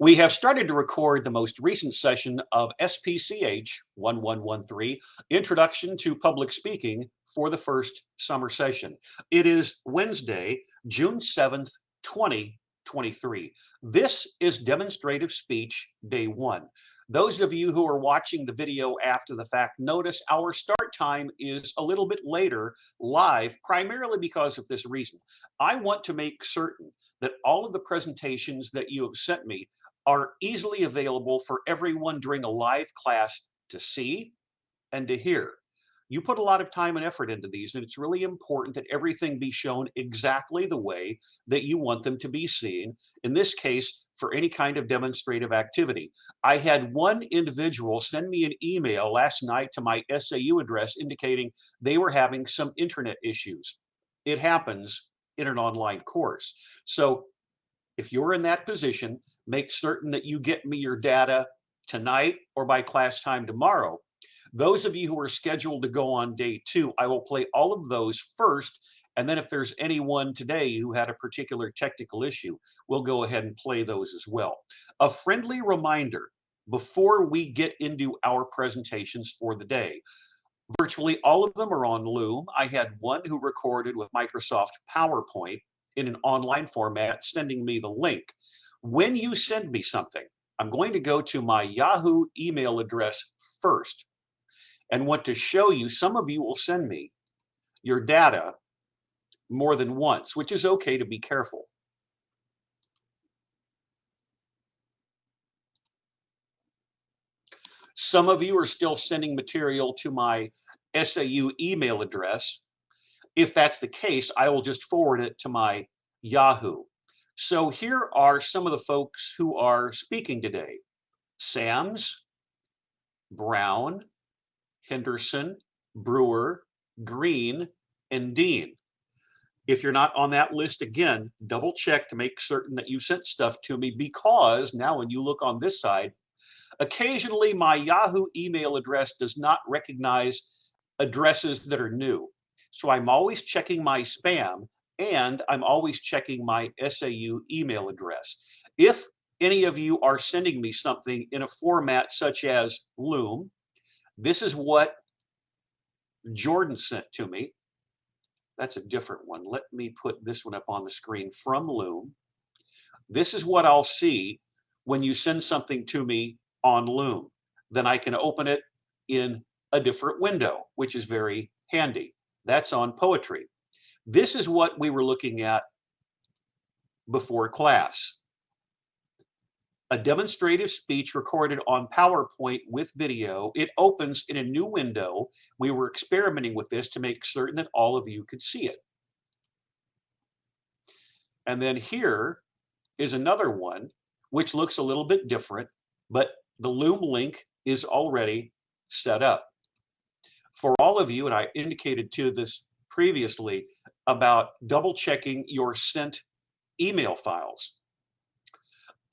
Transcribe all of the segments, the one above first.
We have started to record the most recent session of SPCH 1113, Introduction to Public Speaking, for the first summer session. It is Wednesday, June 7th, 2023. This is Demonstrative Speech Day 1. Those of you who are watching the video after the fact, notice our start time is a little bit later live, primarily because of this reason. I want to make certain that all of the presentations that you have sent me are easily available for everyone during a live class to see and to hear. You put a lot of time and effort into these, and it's really important that everything be shown exactly the way that you want them to be seen, in this case, for any kind of demonstrative activity. I had one individual send me an email last night to my SAU address indicating they were having some internet issues. It happens in an online course. So if you're in that position, make certain that you get me your data tonight or by class time tomorrow. Those of you who are scheduled to go on day 2, I will play all of those first, and then if there's anyone today who had a particular technical issue, we'll go ahead and play those as well. A friendly reminder before we get into our presentations for the day. Virtually all of them are on Loom. I had one who recorded with Microsoft PowerPoint in an online format, sending me the link. When you send me something, I'm going to go to my Yahoo email address first and want to show you. Some of you will send me your data more than once, which is okay to be careful. Some of you are still sending material to my SAU email address. If that's the case, I will just forward it to my Yahoo. So here are some of the folks who are speaking today: Sams, Brown, Henderson, Brewer, Green, and Dean. If you're not on that list, again, double check to make certain that you sent stuff to me, because now when you look on this side, occasionally my Yahoo email address does not recognize addresses that are new. So I'm always checking my spam, and I'm always checking my SAU email address. If any of you are sending me something in a format such as Loom, this is what Jordan sent to me. That's a different one. Let me put this one up on the screen from Loom. This is what I'll see when you send something to me on Loom. Then I can open it in a different window, which is very handy. That's on Poetry. This is what we were looking at before class. A demonstrative speech recorded on PowerPoint with video. It opens in a new window. We were experimenting with this to make certain that all of you could see it. And then here is another one, which looks a little bit different, but the Loom link is already set up. For all of you, and I indicated to this previously about double checking your sent email files.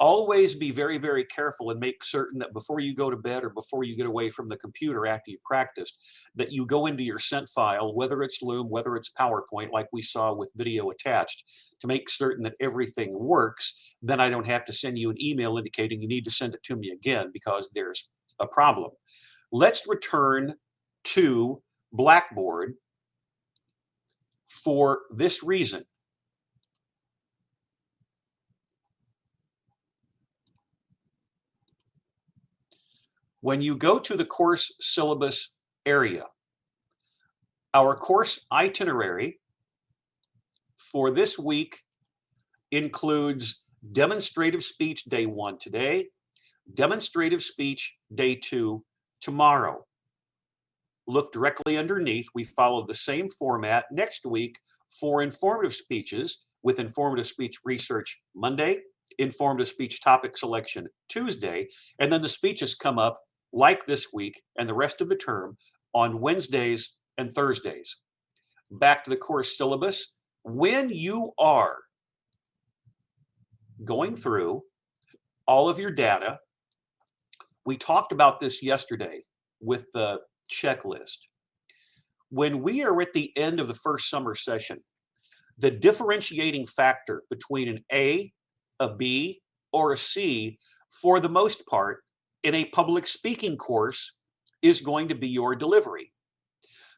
Always be very, very careful and make certain that before you go to bed or before you get away from the computer after you've practiced, that you go into your sent file, whether it's Loom, whether it's PowerPoint, like we saw with video attached, to make certain that everything works. Then I don't have to send you an email indicating you need to send it to me again because there's a problem. Let's return to Blackboard for this reason. When you go to the course syllabus area, our course itinerary for this week includes Demonstrative Speech Day 1 today, Demonstrative Speech Day 2 tomorrow. Look directly underneath. We follow the same format next week for informative speeches, with informative speech research Monday, informative speech topic selection Tuesday, and then the speeches come up like this week and the rest of the term on Wednesdays and Thursdays. Back to the course syllabus. When you are going through all of your data, we talked about this yesterday with the checklist. When we are at the end of the first summer session, the differentiating factor between an A, a B, or a C for the most part, in a public speaking course is going to be your delivery.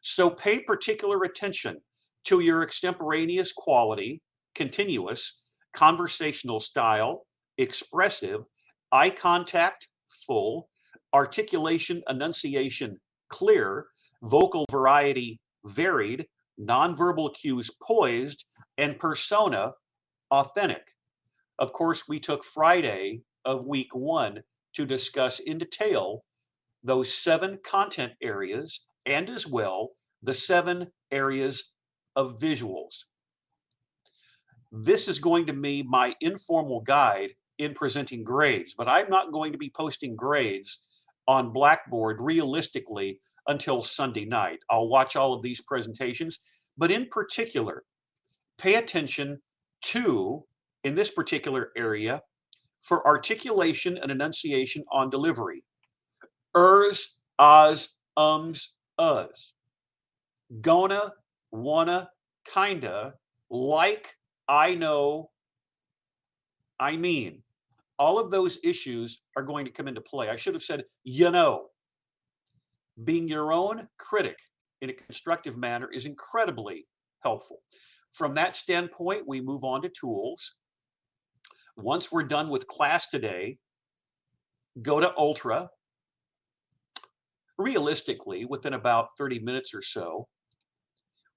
So pay particular attention to your extemporaneous quality, continuous, conversational style, expressive, eye contact, full, articulation, enunciation, clear, vocal variety, varied, nonverbal cues, poised, and persona, authentic. Of course, we took Friday of week 1 to discuss in detail those 7 content areas and as well the 7 areas of visuals. This is going to be my informal guide in presenting grades, but I'm not going to be posting grades on Blackboard realistically until Sunday night. I'll watch all of these presentations, but in particular, pay attention to, in this particular area, for articulation and enunciation on delivery. Ers, ahs, ums, us. Gonna, wanna, kinda, like, I know, I mean. All of those issues are going to come into play. I should have said, you know. Being your own critic in a constructive manner is incredibly helpful. From that standpoint, we move on to tools. Once we're done with class today, go to Ultra. Realistically, within about 30 minutes or so,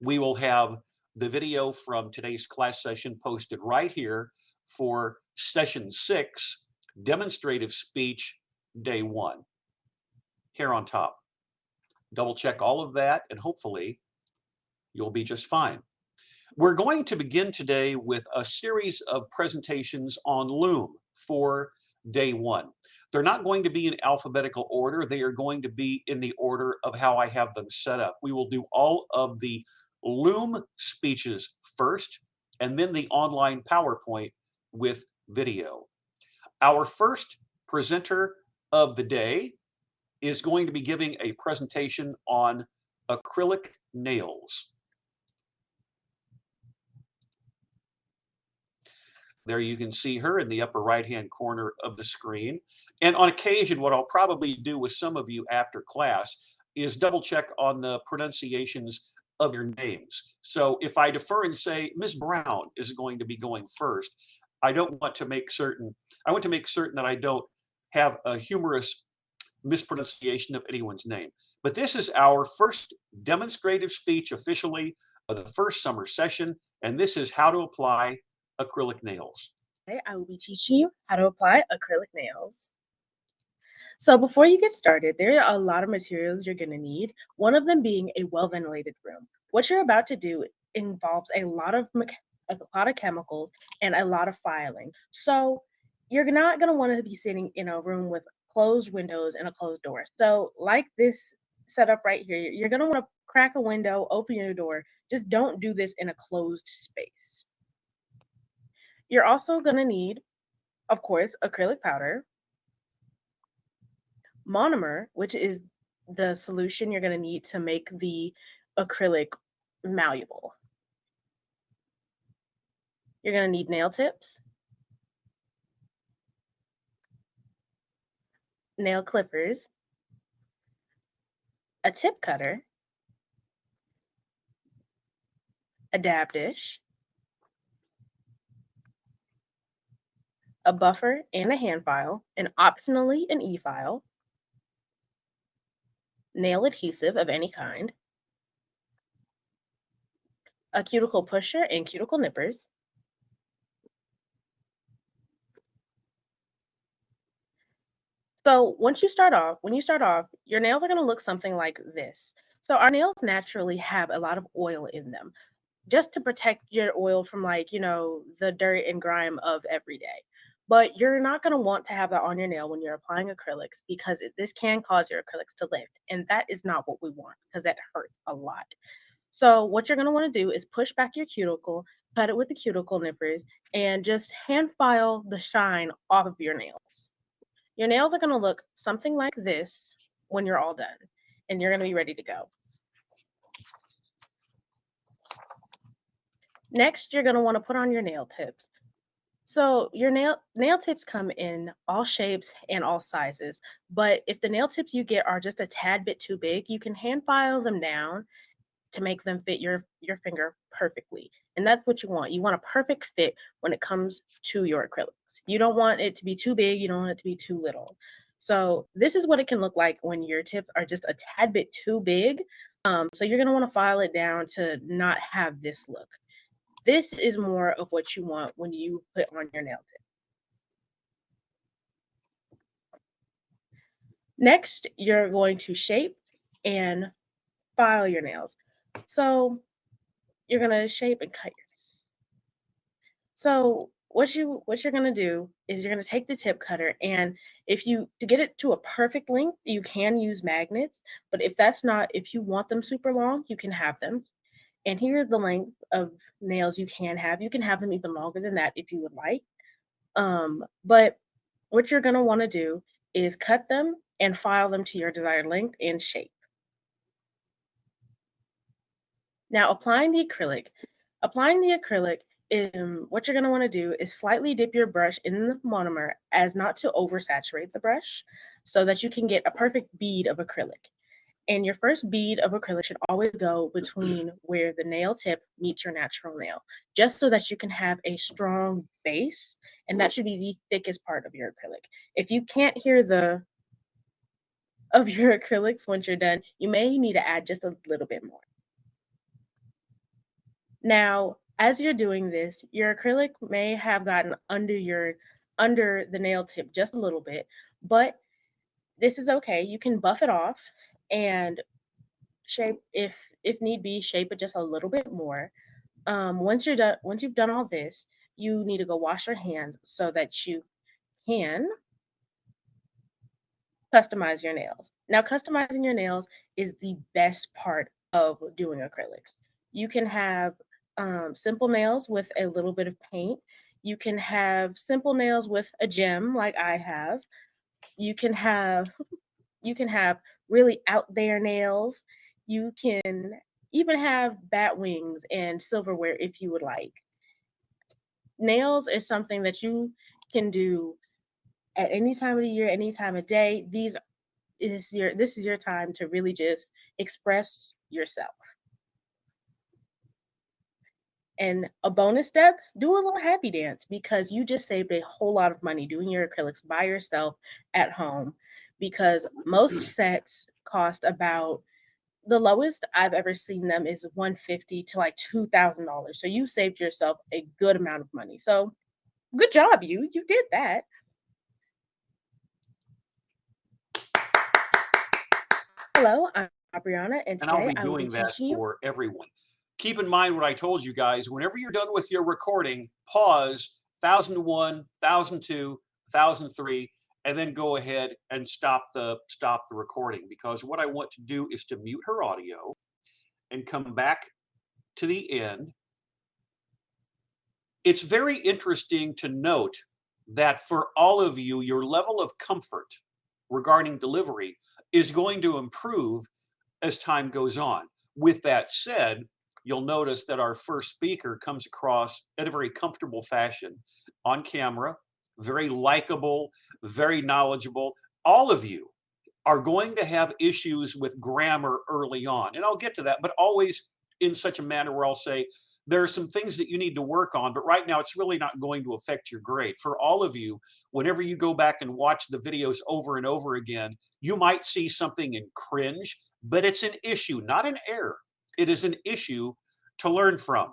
we will have the video from today's class session posted right here for session 6, demonstrative speech, day 1, here on top. Double check all of that and hopefully you'll be just fine. We're going to begin today with a series of presentations on Loom for day 1. They're not going to be in alphabetical order. They are going to be in the order of how I have them set up. We will do all of the Loom speeches first, and then the online PowerPoint with video. Our first presenter of the day is going to be giving a presentation on acrylic nails. There you can see her in the upper right-hand corner of the screen. And on occasion, what I'll probably do with some of you after class is double check on the pronunciations of your names. So if I defer and say Ms. Brown is going to be going first, I want to make certain that I don't have a humorous mispronunciation of anyone's name. But this is our first demonstrative speech officially of the first summer session, and this is how to apply acrylic nails. Today I will be teaching you how to apply acrylic nails. So before you get started, there are a lot of materials you're going to need, one of them being a well-ventilated room. What you're about to do involves a lot of chemicals and a lot of filing. So you're not going to want to be sitting in a room with closed windows and a closed door. So like this setup right here, you're going to want to crack a window, open your door. Just don't do this in a closed space. You're also going to need, of course, acrylic powder, monomer, which is the solution you're going to need to make the acrylic malleable. You're going to need nail tips, nail clippers, a tip cutter, a dab dish, a buffer and a hand file, and optionally an e-file, nail adhesive of any kind, a cuticle pusher and cuticle nippers, so when you start off, your nails are going to look something like this. So our nails naturally have a lot of oil in them, just to protect your oil from the dirt and grime of every day. But you're not going to want to have that on your nail when you're applying acrylics because this can cause your acrylics to lift, and that is not what we want because that hurts a lot. So what you're going to want to do is push back your cuticle, cut it with the cuticle nippers, and just hand file the shine off of your nails. Your nails are going to look something like this when you're all done, and you're going to be ready to go. Next, you're going to want to put on your nail tips. So your nail tips come in all shapes and all sizes, but if the nail tips you get are just a tad bit too big, you can hand file them down to make them fit your finger perfectly. And that's what you want. You want a perfect fit when it comes to your acrylics. You don't want it to be too big, you don't want it to be too little. So this is what it can look like when your tips are just a tad bit too big. So you're going to want to file it down to not have this look. This is more of what you want when you put on your nail tip. Next, you're going to shape and file your nails. So you're going to shape and cut. So what you're gonna do is you're gonna take the tip cutter, and if you to get it to a perfect length, you can use magnets, but if that's not, if you want them super long, you can have them. And here are the length of nails you can have. You can have them even longer than that if you would like. But what you're gonna want to do is cut them and file them to your desired length and shape. Now, applying the acrylic. Applying the acrylic, what you're going to want to do is slightly dip your brush in the monomer as not to oversaturate the brush so that you can get a perfect bead of acrylic. And your first bead of acrylic should always go between where the nail tip meets your natural nail, just so that you can have a strong base, and that should be the thickest part of your acrylic. If you can't hear the of your acrylics once you're done, you may need to add just a little bit more. Now, as you're doing this, your acrylic may have gotten under the nail tip just a little bit, but this is okay. You can buff it off and shape if need be, shape it just a little bit more. Once you've done all this, you need to go wash your hands so that you can customize your nails. Now, customizing your nails is the best part of doing acrylics. You can have simple nails with a little bit of paint. You can have simple nails with a gem like I have. You can have you can have really out there nails. You can even have bat wings and silverware if you would like. Nails is something that you can do at any time of the year, any time of day. This is your time to really just express yourself. And a bonus step, do a little happy dance because you just saved a whole lot of money doing your acrylics by yourself at home, because most sets cost about, the lowest I've ever seen them is 150 to like $2,000. So you saved yourself a good amount of money. So good job, you did that. Hello, I'm Brianna, and And I'll today be I will be doing that teaching you. for everyone. Keep in mind what I told you guys. Whenever you're done with your recording, pause 1001, 1002, 1003, and then go ahead and stop the recording, because what I want to do is to mute her audio and come back to the end. It's very interesting to note that for all of you, your level of comfort regarding delivery is going to improve as time goes on. With that said, you'll notice that our first speaker comes across in a very comfortable fashion on camera, very likable, very knowledgeable. All of you are going to have issues with grammar early on, and I'll get to that, but always in such a manner where I'll say, there are some things that you need to work on, but right now it's really not going to affect your grade. For all of you, whenever you go back and watch the videos over and over again, you might see something and cringe, but it's an issue, not an error. It is an issue to learn from.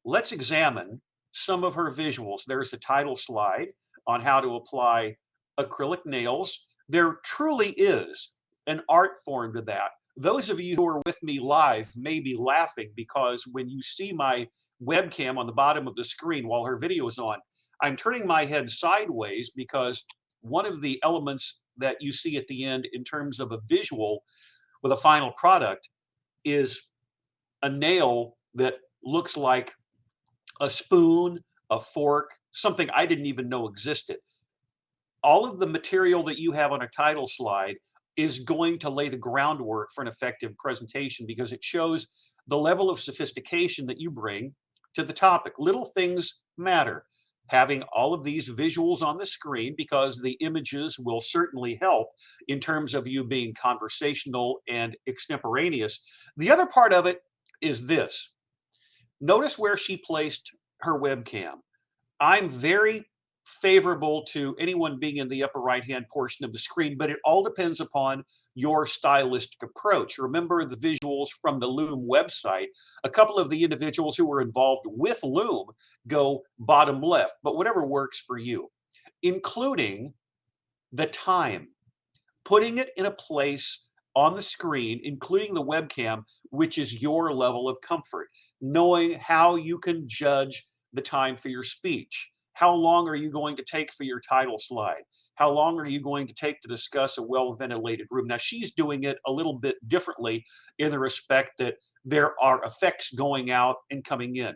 Let's examine some of her visuals. There's a title slide on how to apply acrylic nails. There truly is an art form to that. Those of you who are with me live may be laughing because when you see my webcam on the bottom of the screen while her video is on, I'm turning my head sideways because one of the elements that you see at the end in terms of a visual with a final product is a nail that looks like a spoon, a fork, something I didn't even know existed. All of the material that you have on a title slide is going to lay the groundwork for an effective presentation because it shows the level of sophistication that you bring to the topic. Little things matter. having all of these visuals on the screen, because the images will certainly help in terms of you being conversational and extemporaneous. The other part of it is this. Notice where she placed her webcam. I'm very favorable to anyone being in the upper right-hand portion of the screen, but it all depends upon your stylistic approach. Remember the visuals from the Loom website. A couple of the individuals who were involved with Loom go bottom left, but whatever works for you, including the time, putting it in a place on the screen, including the webcam, which is your level of comfort, knowing how you can judge the time for your speech. How long are you going to take for your title slide? How long are you going to take to discuss a well-ventilated room? Now, she's doing it a little bit differently in the respect that there are effects going out and coming in.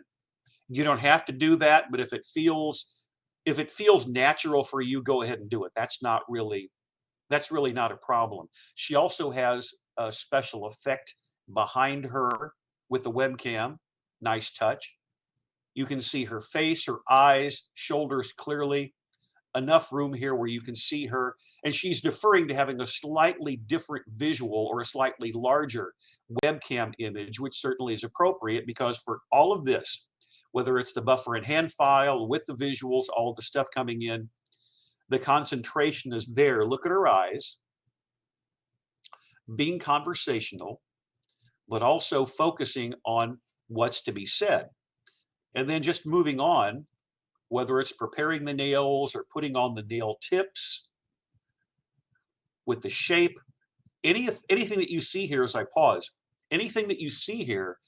You don't have to do that, but if it feels natural for you, go ahead and do it. That's really not a problem. She also has a special effect behind her with the webcam. Nice touch. You can see her face, her eyes, shoulders clearly. Enough room here where you can see her. And she's deferring to having a slightly different visual or a slightly larger webcam image, which certainly is appropriate because for all of this, whether it's the buffer and hand file with the visuals, all the stuff coming in, the concentration is there. Look at her eyes, being conversational, but also focusing on what's to be said. And then just moving on, whether it's preparing the nails or putting on the nail tips with the shape, anything that you see here as I pause, anything that you see here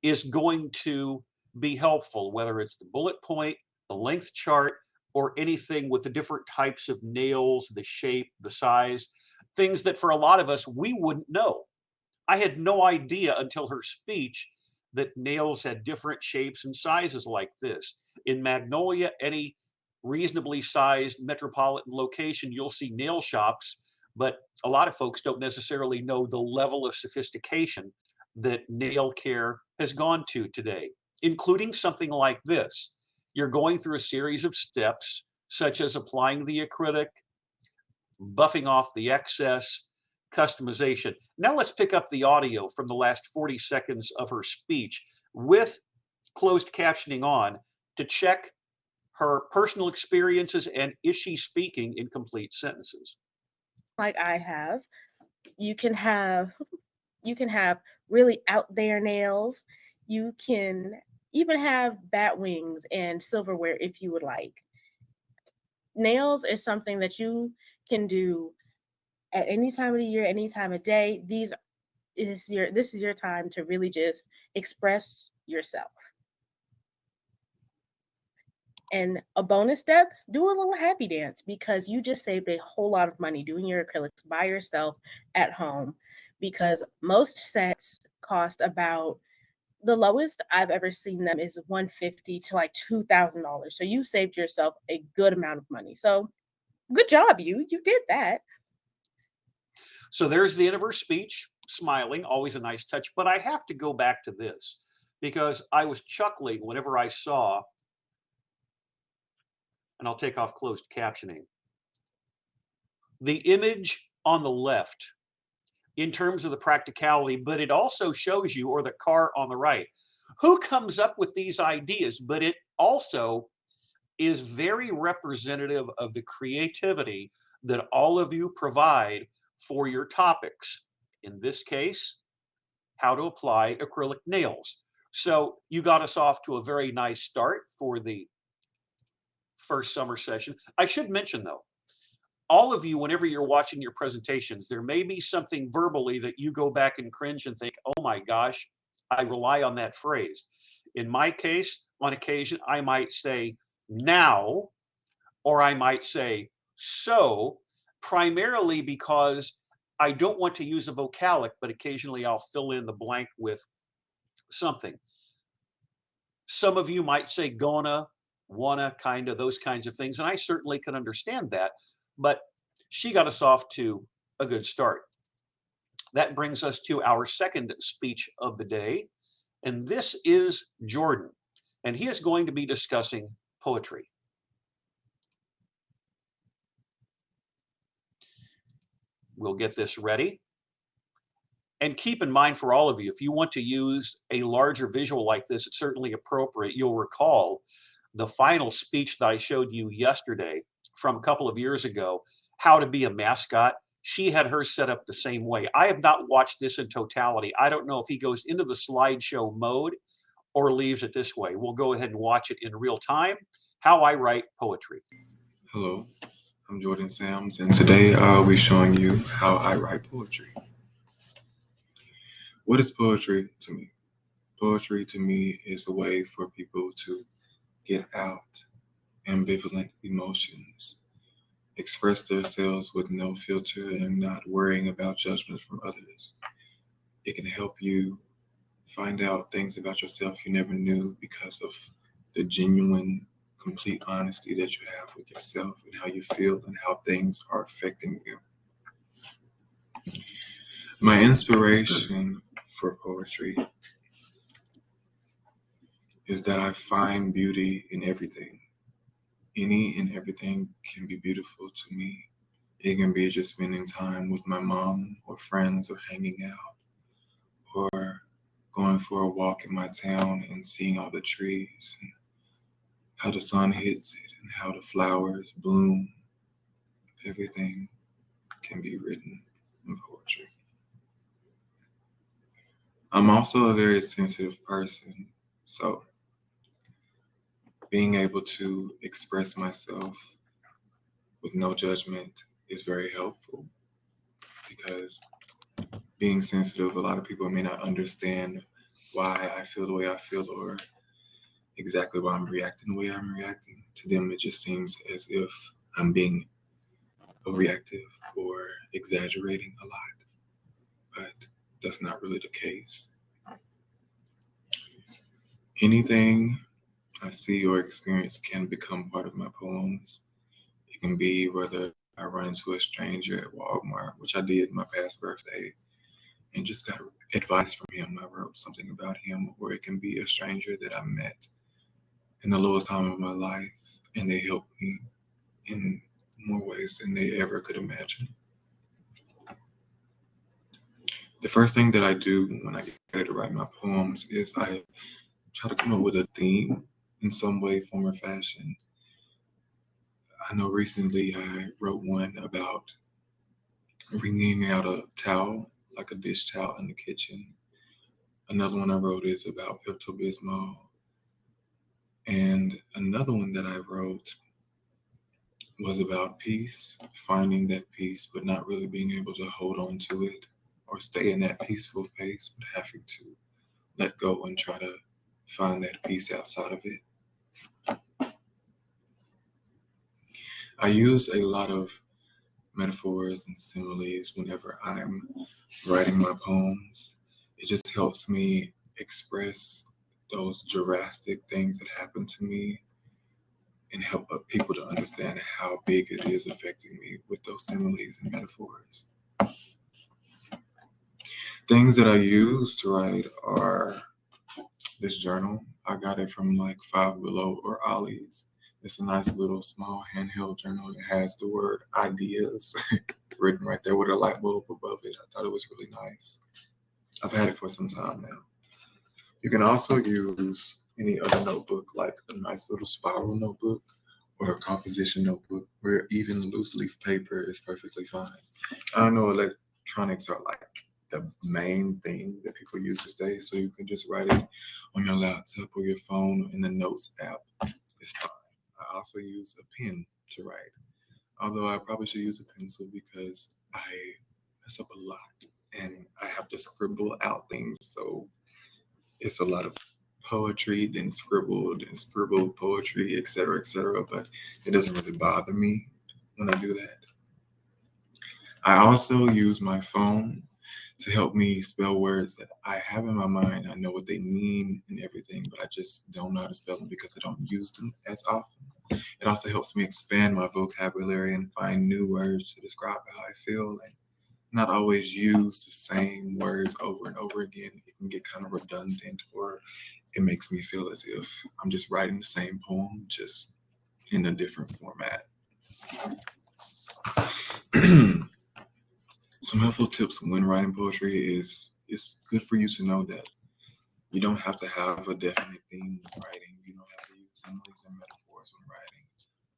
is going to be helpful, whether it's the bullet point, the length chart, or anything with the different types of nails, the shape, the size, things that for a lot of us, we wouldn't know. I had no idea until her speech that nails had different shapes and sizes like this. In Magnolia, any reasonably sized metropolitan location, you'll see nail shops, but a lot of folks don't necessarily know the level of sophistication that nail care has gone to today, including something like this. You're going through a series of steps, such as applying the acrylic, buffing off the excess, customization. Now let's pick up the audio from the last 40 seconds of her speech with closed captioning on to check her personal experiences and is she speaking in complete sentences. Like I have, you can have you can have really out there nails. You can even have bat wings and silverware if you would like. Nails is something that you can do at any time of the year, any time of day. This is your time to really just express yourself. And a bonus step, do a little happy dance because you just saved a whole lot of money doing your acrylics by yourself at home because most sets cost about the lowest I've ever seen them is 150 to like $2,000. So you saved yourself a good amount of money. So good job, you did that. So there's the end of her speech, smiling, always a nice touch. But I have to go back to this because I was chuckling whenever I saw, and I'll take off closed captioning, the image on the left in terms of the practicality, but it also shows you, or the car on the right, who comes up with these ideas, but it also is very representative of the creativity that all of you provide for your topics. In this case, how to apply acrylic nails. So you got us off to a very nice start for the first summer session. I should mention though, all of you, whenever you're watching your presentations, there may be something verbally that you go back and cringe and think, oh my gosh, I rely on that phrase. In my case, on occasion, I might say now, or I might say so, primarily because I don't want to use a vocalic, but occasionally I'll fill in the blank with something. Some of you might say gonna, wanna, kinda, those kinds of things, and I certainly can understand that, but she got us off to a good start. That brings us to our second speech of the day, and this is Jordan, and he is going to be discussing poetry. We'll get this ready. And keep in mind for all of you, if you want to use a larger visual like this, it's certainly appropriate. You'll recall the final speech that I showed you yesterday from a couple of years ago, How to Be a Mascot. She had her set up the same way. I have not watched this in totality. I don't know if he goes into the slideshow mode or leaves it this way. We'll go ahead and watch it in real time. How I Write Poetry. Hello, I'm Jordan Sams, and today I'll be showing you how I write poetry. What is poetry to me? Poetry to me is a way for people to get out ambivalent emotions, express themselves with no filter and not worrying about judgments from others. It can help you find out things about yourself you never knew because of the genuine, complete honesty that you have with yourself and how you feel and how things are affecting you. My inspiration for poetry is that I find beauty in everything. Any and everything can be beautiful to me. It can be just spending time with my mom or friends or hanging out or going for a walk in my town and seeing all the trees and how the sun hits it and how the flowers bloom. Everything can be written in poetry. I'm also a very sensitive person, so being able to express myself with no judgment is very helpful because being sensitive, a lot of people may not understand why I feel the way I feel or exactly why I'm reacting the way I'm reacting. To them, it just seems as if I'm being overreactive or exaggerating a lot, but that's not really the case. Anything I see or experience can become part of my poems. It can be whether I run into a stranger at Walmart, which I did my past birthday, and just got advice from him. I wrote something about him, or it can be a stranger that I met in the lowest time of my life, and they helped me in more ways than they ever could imagine. The first thing that I do when I get ready to write my poems is I try to come up with a theme in some way, form, or fashion. I know recently I wrote one about wringing out a towel, like a dish towel in the kitchen. Another one I wrote is about Pepto-Bismol. And another one that I wrote was about peace, finding that peace, but not really being able to hold on to it or stay in that peaceful pace, but having to let go and try to find that peace outside of it. I use a lot of metaphors and similes whenever I'm writing my poems. It just helps me express those drastic things that happen to me and help people to understand how big it is affecting me with those similes and metaphors. Things that I use to write are this journal. I got it from like Five Below or Ollie's. It's a nice little small handheld journal. It has the word ideas written right there with a light bulb above it. I thought it was really nice. I've had it for some time now. You can also use any other notebook, like a nice little spiral notebook or a composition notebook, where even loose leaf paper is perfectly fine. I know electronics are like the main thing that people use these days, so you can just write it on your laptop or your phone in the Notes app. It's fine. I also use a pen to write, although I probably should use a pencil because I mess up a lot and I have to scribble out things, so it's a lot of poetry, then scribbled poetry, etc., but it doesn't really bother me when I do that. I also use my phone to help me spell words that I have in my mind. I know what they mean and everything, but I just don't know how to spell them because I don't use them as often. It also helps me expand my vocabulary and find new words to describe how I feel and not always use the same words over and over again. It can get kind of redundant, or it makes me feel as if I'm just writing the same poem, just in a different format. Some helpful tips when writing poetry is it's good for you to know that you don't have to have a definite theme when writing. You don't have to use similes and metaphors when writing.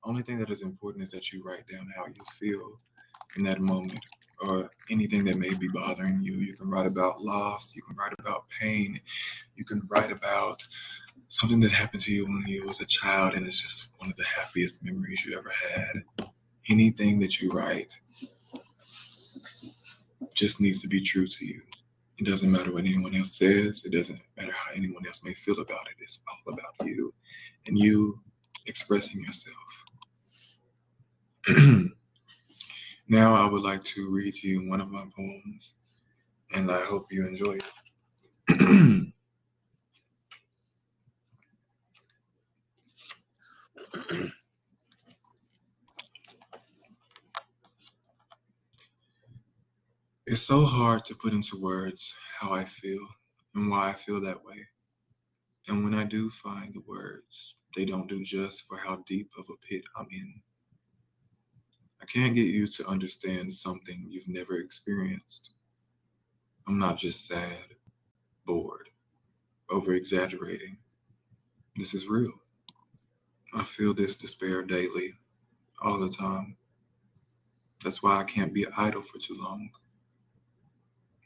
Only thing that is important is that you write down how you feel in that moment or anything that may be bothering you. You can write about loss, you can write about pain, you can write about something that happened to you when you was a child and it's just one of the happiest memories you ever had. Anything that you write just needs to be true to you. It doesn't matter what anyone else says. It doesn't matter how anyone else may feel about it. It's all about you and you expressing yourself. Now I would like to read to you one of my poems, and I hope you enjoy it. It's so hard to put into words how I feel and why I feel that way. And when I do find the words, they don't do just for how deep of a pit I'm in. I can't get you to understand something you've never experienced. I'm not just sad, bored, over exaggerating. This is real. I feel this despair daily, all the time. That's why I can't be idle for too long.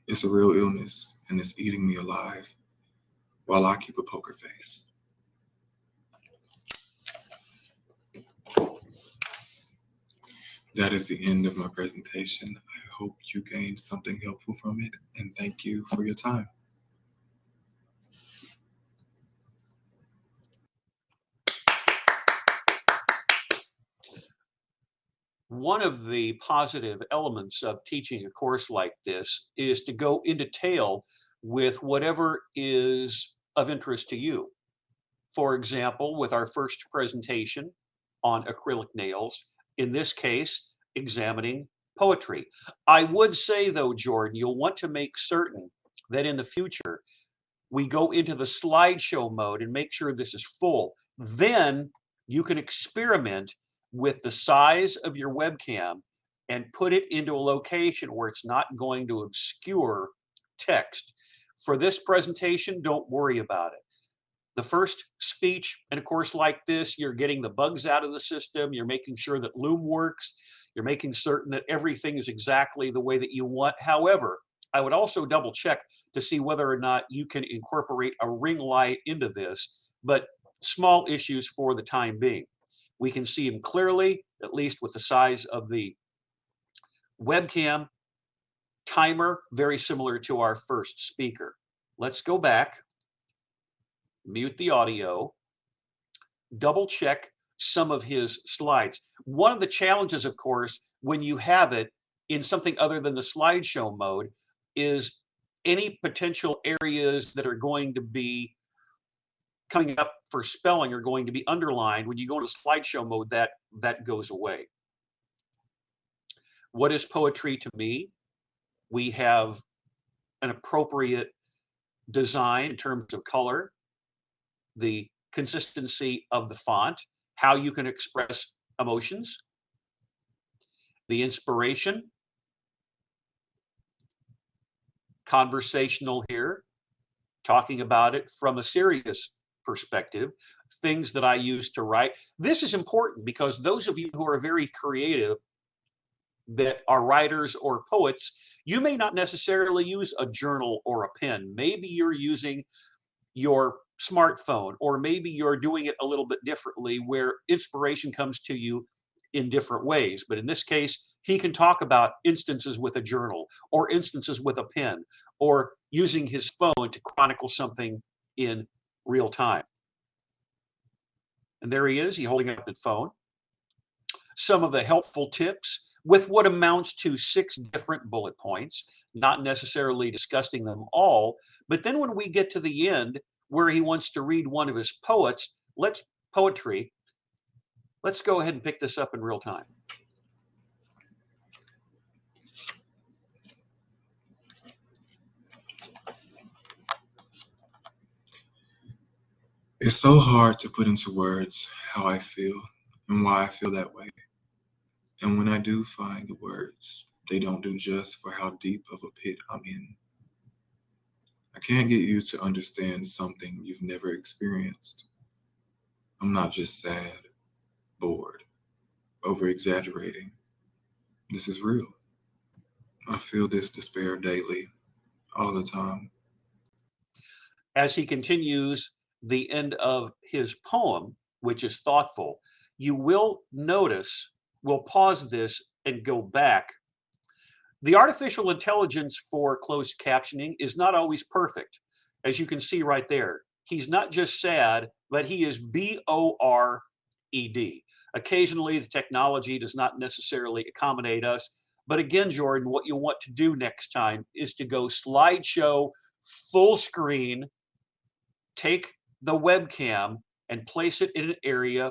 It's a real illness, and it's eating me alive while I keep a poker face. That is the end of my presentation. I hope you gained something helpful from it, and thank you for your time. One of the positive elements of teaching a course like this is to go into detail with whatever is of interest to you. For example, with our first presentation on acrylic nails, in this case, examining poetry. I would say though, Jordan, you'll want to make certain that in the future, we go into the slideshow mode and make sure this is full. Then you can experiment with the size of your webcam and put it into a location where it's not going to obscure text. For this presentation, don't worry about it. The first speech in a course like this, you're getting the bugs out of the system, you're making sure that Loom works, you're making certain that everything is exactly the way that you want. However, I would also double check to see whether or not you can incorporate a ring light into this, but small issues for the time being. We can see them clearly, at least with the size of the webcam. Timer, very similar to our first speaker. Let's go back, mute the audio, double check some of his slides. One of the challenges, of course, when you have it in something other than the slideshow mode is any potential areas that are going to be coming up for spelling are going to be underlined. When you go into slideshow mode, that goes away. What is poetry to me? We have an appropriate design in terms of color, the consistency of the font, how you can express emotions, the inspiration, conversational here, talking about it from a serious perspective, things that I use to write. This is important because those of you who are very creative, that are writers or poets, you may not necessarily use a journal or a pen. Maybe you're using your smartphone, or maybe you're doing it a little bit differently where inspiration comes to you in different ways. But in this case, he can talk about instances with a journal or instances with a pen or using his phone to chronicle something in real time. And there he is, he's holding up the phone. Some of the helpful tips with what amounts to 6 different bullet points, not necessarily discussing them all. But then when we get to the end where he wants to read one of his poetry, let's go ahead and pick this up in real time. It's so hard to put into words how I feel and why I feel that way. And when I do find the words, They don't do just for how deep of a pit I'm in. I can't get you to understand something you've never experienced. I'm not just sad, bored, over exaggerating. This is real. I feel this despair daily, all the time. As he continues the end of his poem, which is thoughtful, you will notice, we'll pause this and go back. The artificial intelligence for closed captioning is not always perfect. As you can see right there, he's not just sad, but he is BORED. Occasionally, the technology does not necessarily accommodate us. But again, Jordan, what you want to do next time is to go slideshow, full screen, take the webcam and place it in an area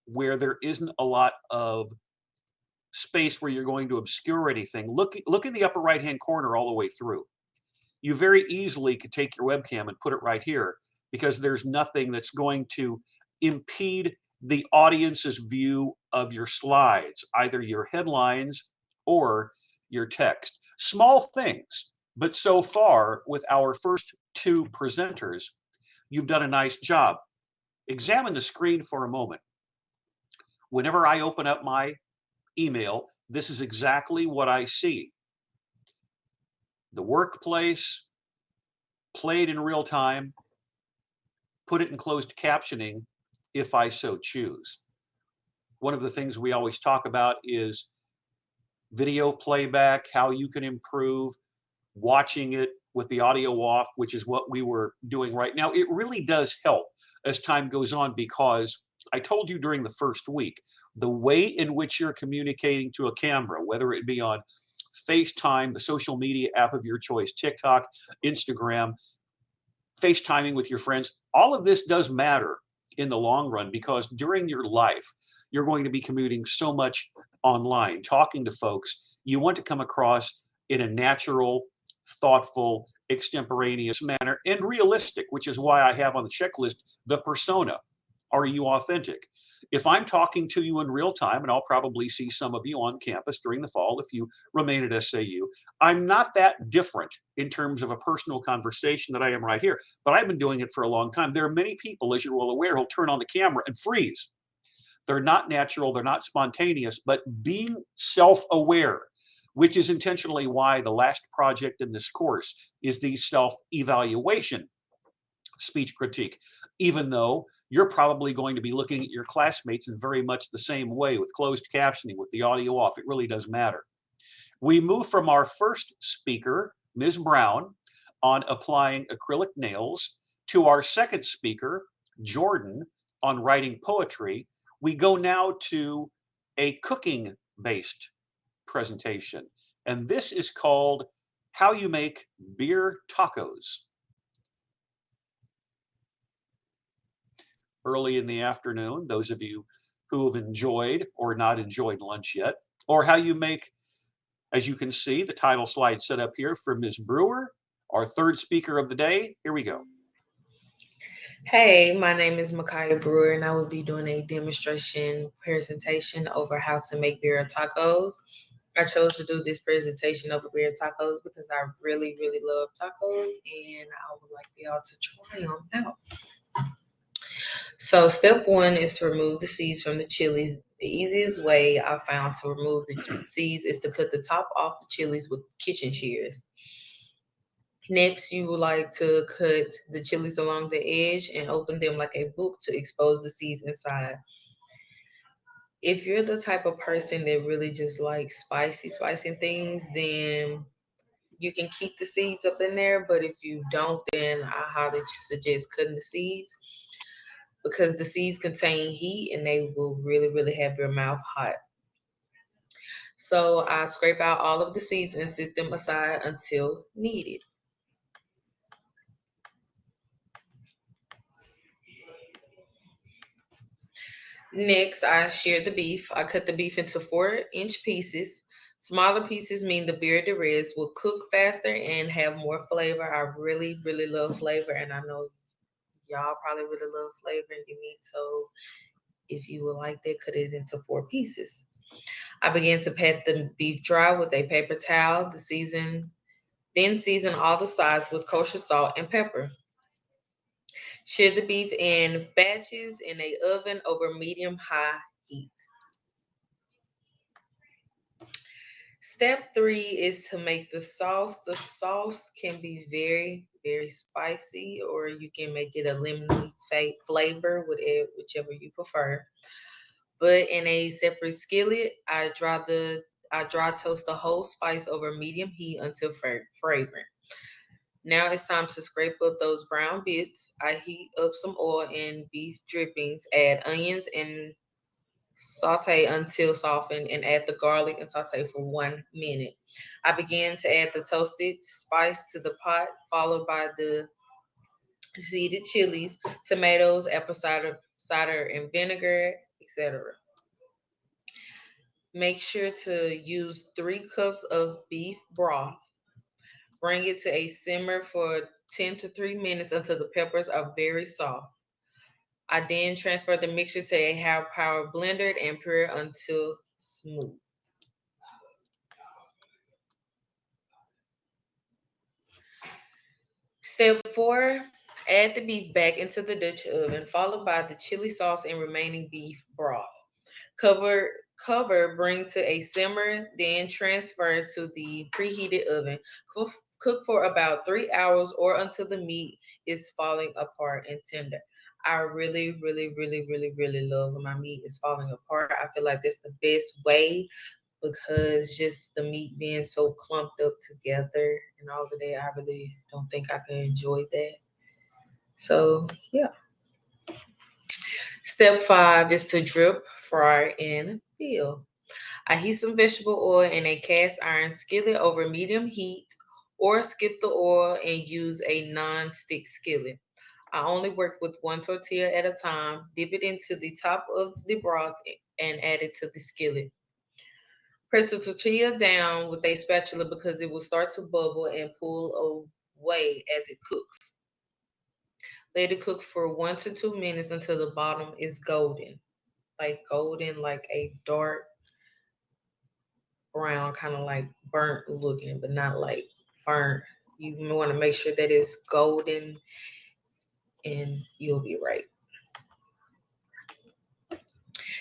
where there isn't a lot of space where you're going to obscure anything. Look in the upper right hand corner all the way through. You very easily could take your webcam and put it right here because there's nothing that's going to impede the audience's view of your slides, either your headlines or your text. Small things, but so far with our first two presenters, you've done a nice job. Examine the screen for a moment. Whenever I open up my email, this is exactly what I see. The workplace, played in real time, put it in closed captioning if I so choose. One of the things we always talk about is video playback, how you can improve watching it with the audio off, which is what we were doing right now. It really does help as time goes on because I told you during the first week, the way in which you're communicating to a camera, whether it be on FaceTime, the social media app of your choice, TikTok, Instagram, FaceTiming with your friends, all of this does matter in the long run because during your life, you're going to be commuting so much online, talking to folks. You want to come across in a natural, thoughtful, extemporaneous manner and realistic, which is why I have on the checklist the persona. Are you authentic? If I'm talking to you in real time, and I'll probably see some of you on campus during the fall if you remain at SAU, I'm not that different in terms of a personal conversation that I am right here, but I've been doing it for a long time. There are many people, as you're well aware, who'll turn on the camera and freeze. They're not natural, they're not spontaneous, but being self-aware, which is intentionally why the last project in this course is the self-evaluation speech critique, even though you're probably going to be looking at your classmates in very much the same way with closed captioning, with the audio off. It really does matter. We move from our first speaker, Ms. Brown, on applying acrylic nails, to our second speaker, Jordan, on writing poetry. We go now to a cooking-based presentation, and this is called How You Make Beer Tacos. Early in the afternoon, those of you who have enjoyed or not enjoyed lunch yet, or how you make, as you can see, the title slide set up here for Ms. Brewer, our third speaker of the day. Here we go. Hey, my name is Micaiah Brewer, and I will be doing a demonstration presentation over how to make beer tacos. I chose to do this presentation over beer tacos because I really, really love tacos, and I would like y'all to try them out. So, step one is to remove the seeds from the chilies. The easiest way I found to remove the seeds is to cut the top off the chilies with kitchen shears. Next, you would like to cut the chilies along the edge and open them like a book to expose the seeds inside. If you're the type of person that really just likes spicy things, then you can keep the seeds up in there. But if you don't, then I highly suggest cutting the seeds because the seeds contain heat and they will really, really have your mouth hot. So I scrape out all of the seeds and set them aside until needed. Next, I sheared the beef. I cut the beef into 4-inch pieces. Smaller pieces mean the beer de res will cook faster and have more flavor. I really, really love flavor, and I know y'all probably really love flavor in your meat. So if you would like that, cut it into 4 pieces. I began to pat the beef dry with a paper towel. Then season all the sides with kosher salt and pepper. Sear the beef in batches in a oven over medium-high heat. Step 3 is to make the sauce. The sauce can be very, very spicy, or you can make it a lemony flavor, whichever you prefer. But in a separate skillet, I dry toast the whole spice over medium heat until fragrant. Now it's time to scrape up those brown bits. I heat up some oil and beef drippings, add onions and saute until softened, and add the garlic and saute for 1 minute. I begin to add the toasted spice to the pot, followed by the seeded chilies, tomatoes, apple cider and vinegar, etc. Make sure to use 3 cups of beef broth. Bring it to a simmer for 10 to 3 minutes until the peppers are very soft. I then transfer the mixture to a high power blender and puree until smooth. Step 4, add the beef back into the Dutch oven, followed by the chili sauce and remaining beef broth. Cover, bring to a simmer, then transfer to the preheated oven. Cook for about 3 hours or until the meat is falling apart and tender. I really, really, really, really, really love when my meat is falling apart. I feel like that's the best way because just the meat being so clumped up together and all of that, I really don't think I can enjoy that. So, yeah. Step 5 is to drip, fry, and peel. I heat some vegetable oil in a cast iron skillet over medium heat, or skip the oil and use a non-stick skillet. I only work with one tortilla at a time. Dip it into the top of the broth and add it to the skillet. Press the tortilla down with a spatula because it will start to bubble and pull away as it cooks. Let it cook for 1 to 2 minutes until the bottom is golden. Like golden, like a dark brown, kind of like burnt looking, but not like burnt. You want to make sure that it's golden and you'll be right.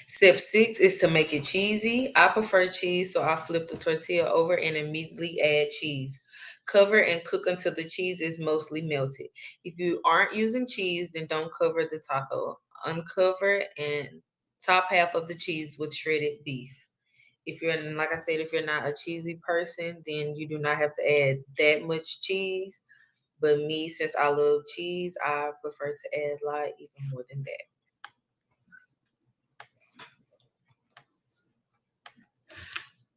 Step 6 is to make it cheesy. I prefer cheese, so I flip the tortilla over and immediately add cheese. Cover and cook until the cheese is mostly melted. If you aren't using cheese, then don't cover the taco. Uncover and top half of the cheese with shredded beef. If you're, like I said, if you're not a cheesy person, then you do not have to add that much cheese. But me, since I love cheese, I prefer to add like even more than that.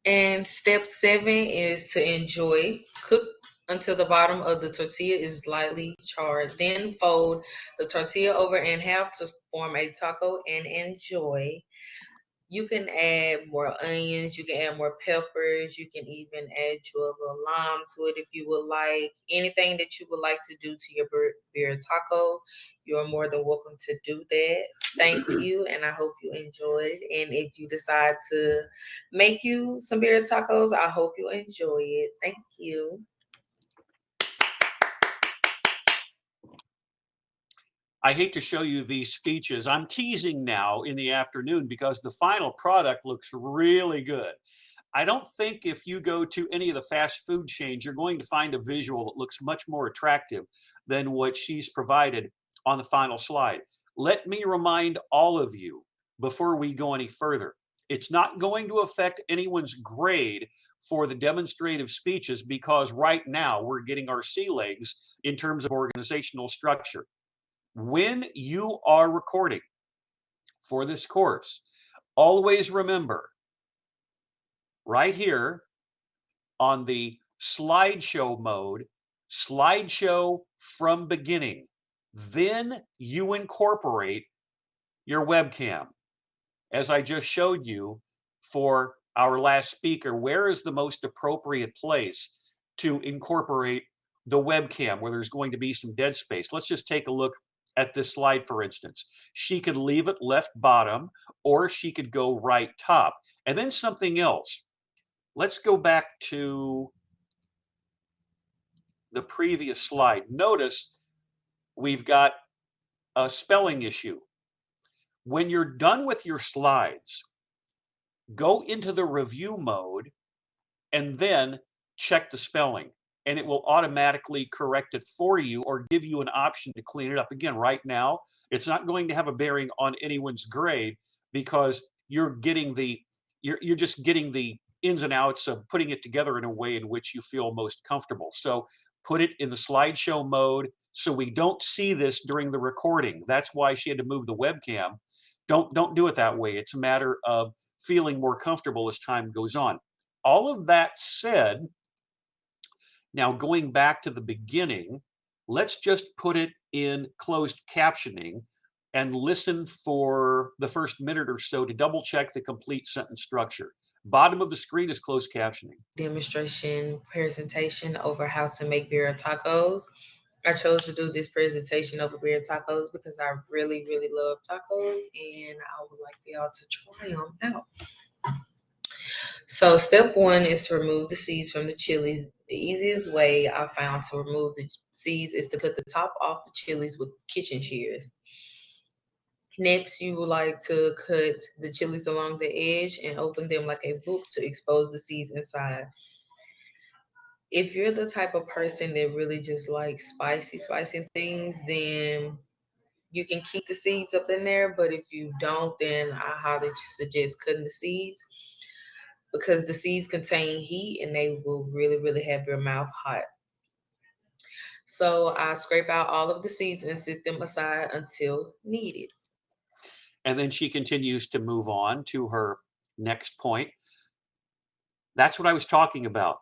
And step 7 is to enjoy. Cook until the bottom of the tortilla is lightly charred. Then fold the tortilla over in half to form a taco and enjoy. You can add more onions, you can add more peppers, you can even add your little lime to it if you would like. Anything that you would like to do to your beer taco, you're more than welcome to do that. Thank you, and I hope you enjoyed. And if you decide to make you some beer tacos, I hope you enjoy it. Thank you. I hate to show you these speeches. I'm teasing now in the afternoon because the final product looks really good. I don't think if you go to any of the fast food chains, you're going to find a visual that looks much more attractive than what she's provided on the final slide. Let me remind all of you before we go any further, it's not going to affect anyone's grade for the demonstrative speeches because right now we're getting our sea legs in terms of organizational structure. When you are recording for this course, always remember right here on the slideshow mode, slideshow from beginning. Then you incorporate your webcam. As I just showed you for our last speaker, where is the most appropriate place to incorporate the webcam where there's going to be some dead space? Let's just take a look at this slide, for instance. She could leave it left bottom, or she could go right top. And then something else. Let's go back to the previous slide. Notice we've got a spelling issue. When you're done with your slides, go into the review mode and then check the spelling, and it will automatically correct it for you or give you an option to clean it up. Again, right now, it's not going to have a bearing on anyone's grade because you're just getting the ins and outs of putting it together in a way in which you feel most comfortable. So put it in the slideshow mode so we don't see this during the recording. That's why she had to move the webcam. Don't do it that way. It's a matter of feeling more comfortable as time goes on. All of that said, now going back to the beginning, let's just put it in closed captioning and listen for the first minute or so to double check the complete sentence structure. Bottom of the screen is closed captioning. Demonstration presentation over how to make beer tacos. I chose to do this presentation over beer tacos because I really, really love tacos and I would like y'all to try them out. So step one is to remove the seeds from the chilies. The easiest way I found to remove the seeds is to cut the top off the chilies with kitchen shears. Next, you would like to cut the chilies along the edge and open them like a book to expose the seeds inside. If you're the type of person that really just likes spicy things, then you can keep the seeds up in there. But if you don't, then I highly suggest cutting the seeds because the seeds contain heat and they will really, really have your mouth hot. So I scrape out all of the seeds and set them aside until needed. And then she continues to move on to her next point. That's what I was talking about.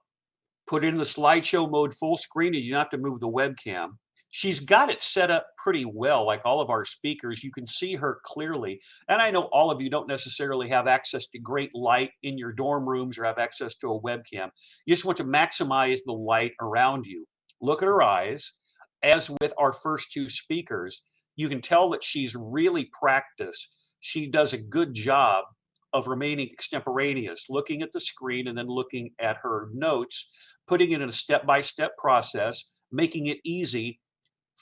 Put it in the slideshow mode full screen and you don't have to move the webcam. She's got it set up pretty well, like all of our speakers. You can see her clearly. And I know all of you don't necessarily have access to great light in your dorm rooms or have access to a webcam. You just want to maximize the light around you. Look at her eyes. As with our first two speakers, you can tell that she's really practiced. She does a good job of remaining extemporaneous, looking at the screen and then looking at her notes, putting it in a step-by-step process, making it easy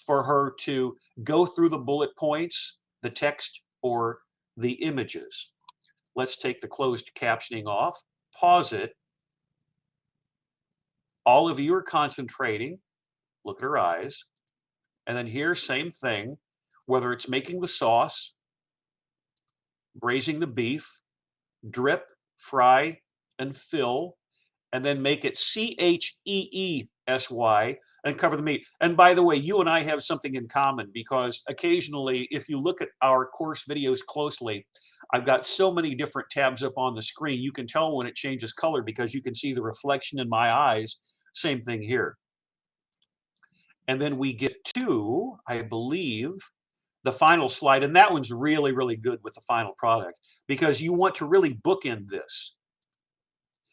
for her to go through the bullet points, the text, or the images. Let's take the closed captioning off, pause it. All of you are concentrating. Look at her eyes. And then here, same thing, whether it's making the sauce, braising the beef, drip, fry, and fill, and then make it CHEESY and cover the meat. And by the way, you and I have something in common because occasionally, if you look at our course videos closely, I've got so many different tabs up on the screen. You can tell when it changes color because you can see the reflection in my eyes. Same thing here. And then we get to, I believe, the final slide. And that one's really, really good with the final product because you want to really bookend this.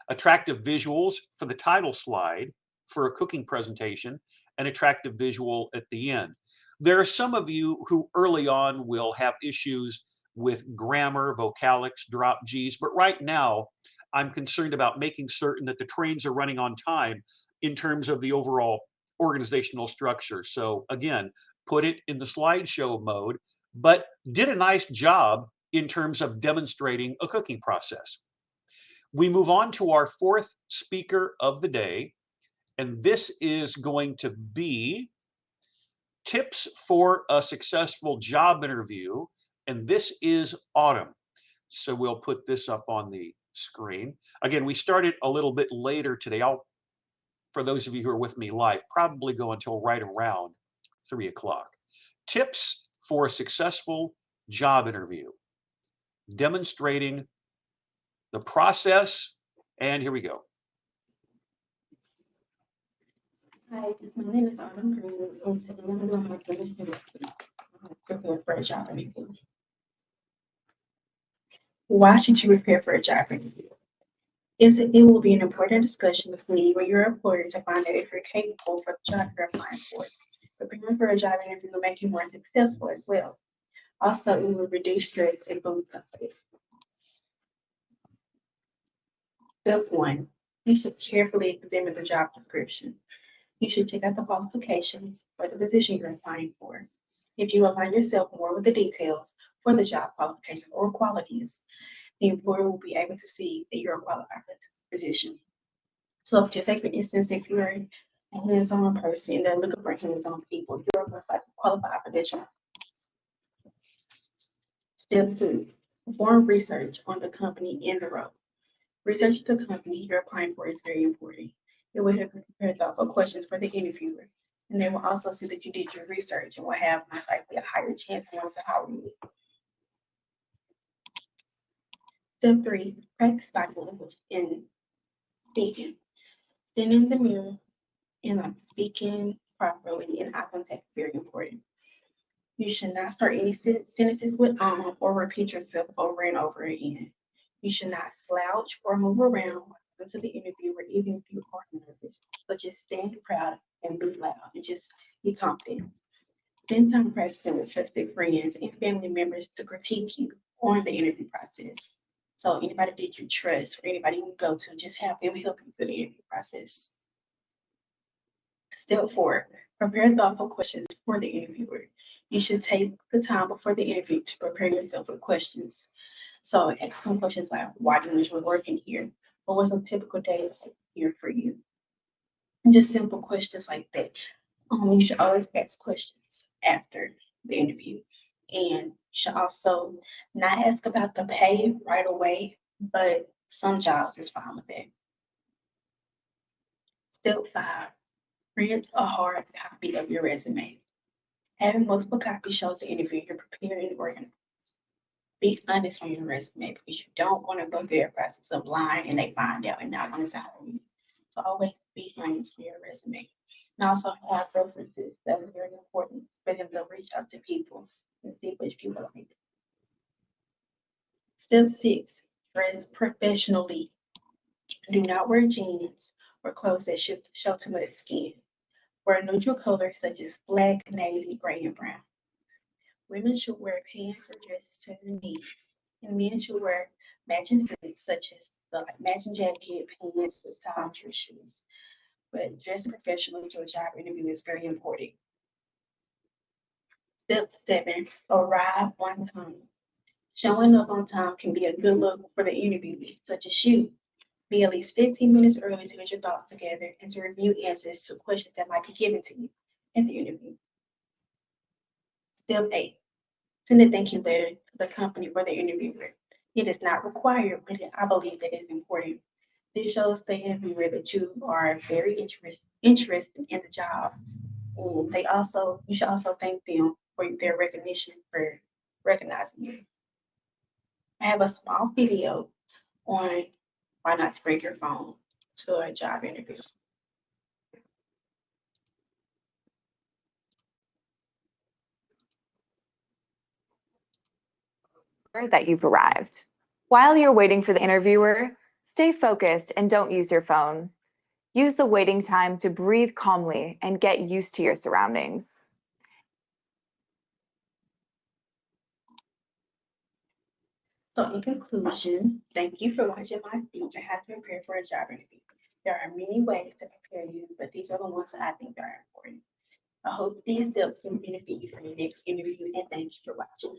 Attractive visuals for the title slide for a cooking presentation, and attractive visual at the end. There are some of you who early on will have issues with grammar, vocalics, drop G's, but right now I'm concerned about making certain that the trains are running on time in terms of the overall organizational structure. So again, put it in the slideshow mode, but did a nice job in terms of demonstrating a cooking process. We move on to our fourth speaker of the day, and this is going to be tips for a successful job interview, and this is Autumn. So we'll put this up on the screen. Again, we started a little bit later today. For those of you who are with me live, probably go until right around 3 o'clock. Tips for a successful job interview, demonstrating the process, and here we go. Hi, my name is Autumn Green, and today I'm doing my demonstrative prepare for a job interview. Why should you prepare for a job interview? It will be an important discussion between you and your employer to find out if you're capable for the job you're applying for. Preparing for a job interview will make you more successful as well. Also, it will reduce stress and boost confidence. Step one, you should carefully examine the job description. You should check out the qualifications for the position you're applying for. If you align yourself more with the details for the job qualifications or qualities, the employer will be able to see that you're qualified for this position. So, just take for instance, if you're a hands-on person and they're looking for hands-on people, you're qualified for that job. Step two, perform research on the company and the role. Research the company you're applying for is very important. It will help you prepare thoughtful questions for the interviewer, and they will also see that you did your research and will have most likely a higher chance of wanting to hire you. Step three, practice body language in speaking. Stand in the mirror and speaking properly and eye contact is very important. You should not start any sentences with or repeat yourself over and over again. You should not slouch or move around until the interviewer, even if you are nervous. But just stand proud and be loud and just be confident. Spend time practicing with trusted friends and family members to critique you on the interview process. So anybody that you trust or anybody you go to, just have them help you through the interview process. Step four, prepare thoughtful questions for the interviewer. You should take the time before the interview to prepare yourself with questions. So ask some questions like, why do you enjoy working here? What was a typical day here for you? And just simple questions like that. You should always ask questions after the interview. And you should also not ask about the pay right away, but some jobs is fine with that. Step five, print a hard copy of your resume. Having multiple copies shows the interviewer you're prepared and organized. Be honest on your resume because you don't want to go through a process of lying and they find out and not want to hire you. So always be honest with your resume. And also have references that are very important, especially they'll reach out to people and see which people like. Step six, dress professionally. Do not wear jeans or clothes that show too much skin. Wear neutral colors such as black, navy, gray, and brown. Women should wear pants or dresses to their knees, and men should wear matching suits such as the matching jacket, pants, with tie, and shoes. But dressing professionally to a job interview is very important. Step seven, arrive on time. Showing up on time can be a good look for the interviewee, such as you. Be at least 15 minutes early to get your thoughts together and to review answers to questions that might be given to you at the interview. Step eight, send a thank you letter to the company for the interviewer. It is not required, but I believe that is important. This shows the interviewer that you are very interested in the job. And you should also thank them for their recognition for recognizing you. I have a small video on why not to bring your phone to a job interview. That you've arrived. While you're waiting for the interviewer, stay focused and don't use your phone. Use the waiting time to breathe calmly and get used to your surroundings. So in conclusion, thank you for watching my speech on how to prepare for a job interview. There are many ways to prepare you, but these are the ones that I think are important. I hope these steps can benefit you for your next interview, and thank you for watching.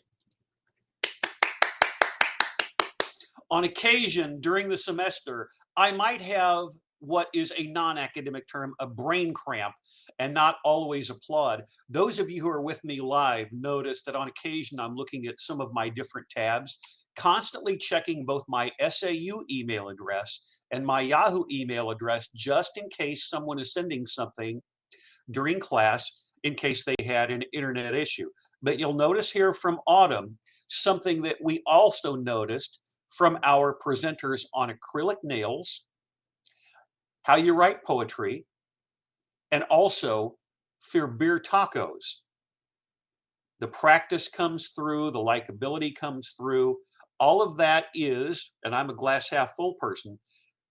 On occasion during the semester, I might have what is a non-academic term, a brain cramp, and not always applaud. Those of you who are with me live notice that on occasion I'm looking at some of my different tabs, constantly checking both my SAU email address and my Yahoo email address just in case someone is sending something during class in case they had an internet issue. But you'll notice here from Autumn something that we also noticed from our presenters on acrylic nails, how you write poetry, and also for beer tacos. The practice comes through, the likability comes through. All of that is, and I'm a glass half full person,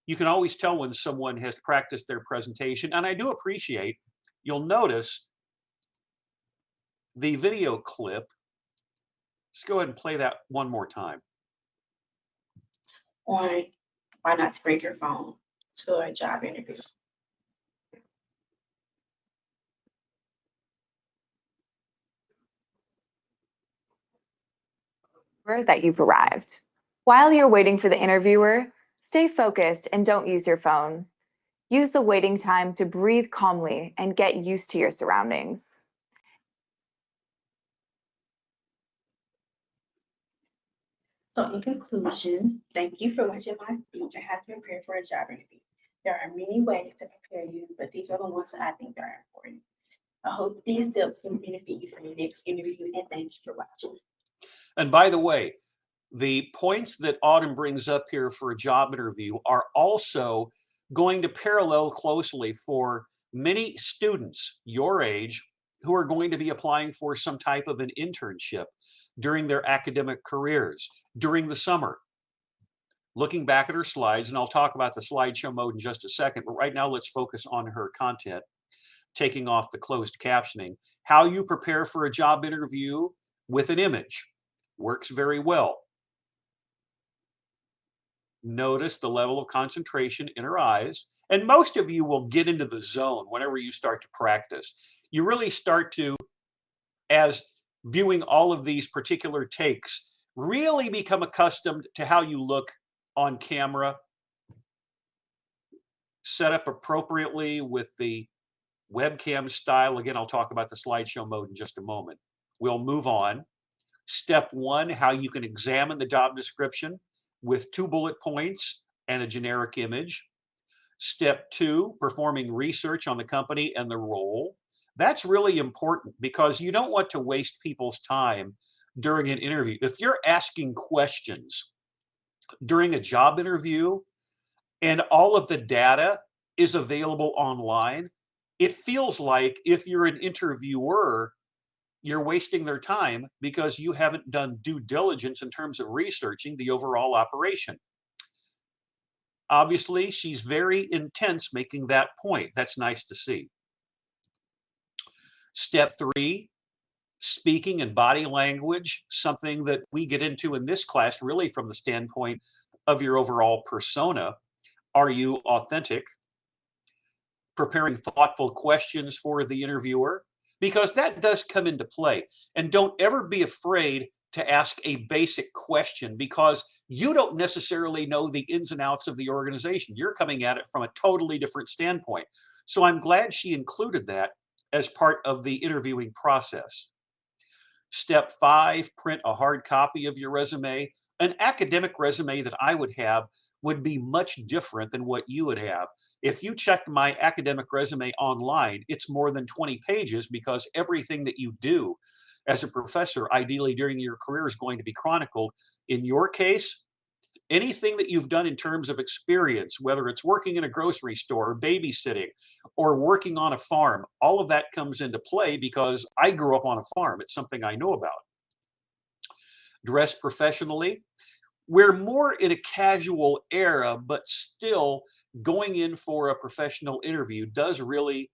you can always tell when someone has practiced their presentation. And I do appreciate, you'll notice the video clip. Let's go ahead and play that one more time. On why not to bring your phone to a job interview. That you've arrived. While you're waiting for the interviewer, stay focused and don't use your phone. Use the waiting time to breathe calmly and get used to your surroundings. So in conclusion, thank you for watching my speech on how to prepare for a job interview. There are many ways to prepare you, but these are the ones that I think are important. I hope these tips can benefit you for your next interview, and thank you for watching. And by the way, the points that Autumn brings up here for a job interview are also going to parallel closely for many students your age who are going to be applying for some type of an internship during their academic careers, during the summer. Looking back at her slides, and I'll talk about the slideshow mode in just a second, but right now let's focus on her content, taking off the closed captioning. How you prepare for a job interview with an image works very well. Notice the level of concentration in her eyes. And most of you will get into the zone whenever you start to practice. You really start to, as viewing all of these particular takes, really become accustomed to how you look on camera, set up appropriately with the webcam style. Again, I'll talk about the slideshow mode in just a moment. We'll move on. Step one, how you can examine the job description with 2 bullet points and a generic image. Step two, performing research on the company and the role. That's really important because you don't want to waste people's time during an interview. If you're asking questions during a job interview and all of the data is available online, it feels like if you're an interviewer, you're wasting their time because you haven't done due diligence in terms of researching the overall operation. Obviously, she's very intense making that point. That's nice to see. Step three, speaking and body language, something that we get into in this class really from the standpoint of your overall persona. Are you authentic? Preparing thoughtful questions for the interviewer, because that does come into play. And don't ever be afraid to ask a basic question because you don't necessarily know the ins and outs of the organization. You're coming at it from a totally different standpoint. So I'm glad she included that as part of the interviewing process. Step five, print a hard copy of your resume. An academic resume that I would have would be much different than what you would have. If you check my academic resume online, it's more than 20 pages because everything that you do as a professor, ideally during your career, is going to be chronicled. In your case, anything that you've done in terms of experience, whether it's working in a grocery store, or babysitting, or working on a farm, all of that comes into play because I grew up on a farm. It's something I know about. Dress professionally. We're more in a casual era, but still going in for a professional interview does really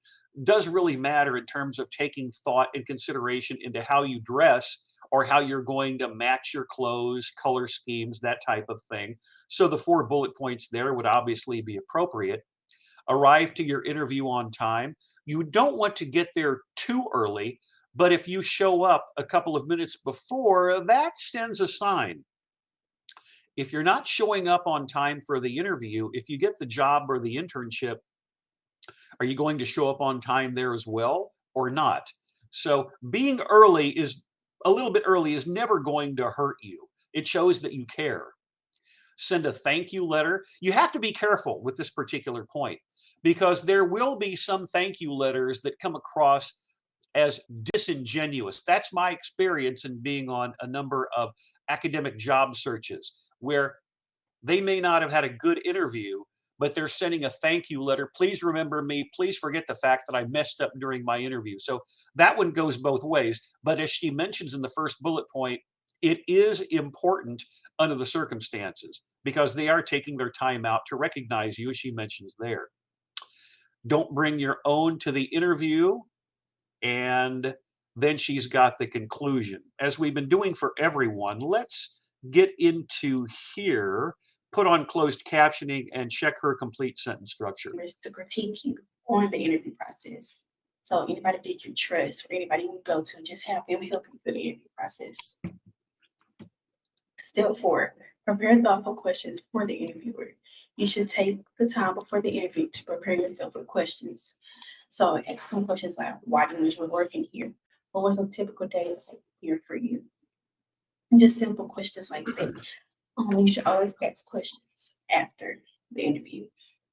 matter in terms of taking thought and consideration into how you dress or how you're going to match your clothes, color schemes, that type of thing. So the 4 bullet points there would obviously be appropriate. Arrive to your interview on time. You don't want to get there too early, but if you show up a couple of minutes before, that sends a sign. If you're not showing up on time for the interview, if you get the job or the internship, are you going to show up on time there as well or not? So being early is a little bit early is never going to hurt you. It shows that you care. Send a thank you letter. You have to be careful with this particular point because there will be some thank you letters that come across as disingenuous. That's my experience in being on a number of academic job searches where they may not have had a good interview, but they're sending a thank you letter. Please remember me. Please forget the fact that I messed up during my interview. So that one goes both ways. But as she mentions in the first bullet point, it is important under the circumstances because they are taking their time out to recognize you, as she mentions there. Don't bring your own to the interview. And then she's got the conclusion. As we've been doing for everyone, let's get into here, put on closed captioning, and check her complete sentence structure. To critique you on the interview process. So anybody that you trust or anybody you go to, just have them help you through the interview process. Step 4, prepare thoughtful questions for the interviewer. You should take the time before the interview to prepare yourself with questions. So ask some questions like, why do you enjoy working here? What was a typical day here for you? And just simple questions like that. You should always ask questions after the interview.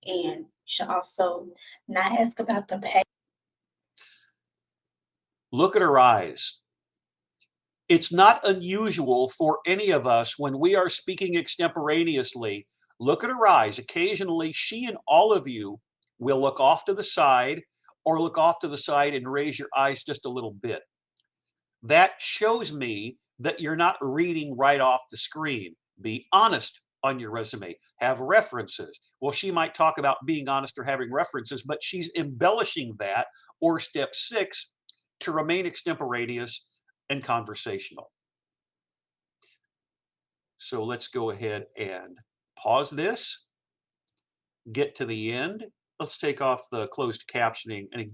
And you should also not ask about the pay. Look at her eyes. It's not unusual for any of us when we are speaking extemporaneously. Look at her eyes. Occasionally, she and all of you will look off to the side or look off to the side and raise your eyes just a little bit. That shows me that you're not reading right off the screen. Be honest on your resume. Have references. Well, she might talk about being honest or having references, but she's embellishing that, or step 6, to remain extemporaneous and conversational. So let's go ahead and pause this, get to the end. Let's take off the closed captioning and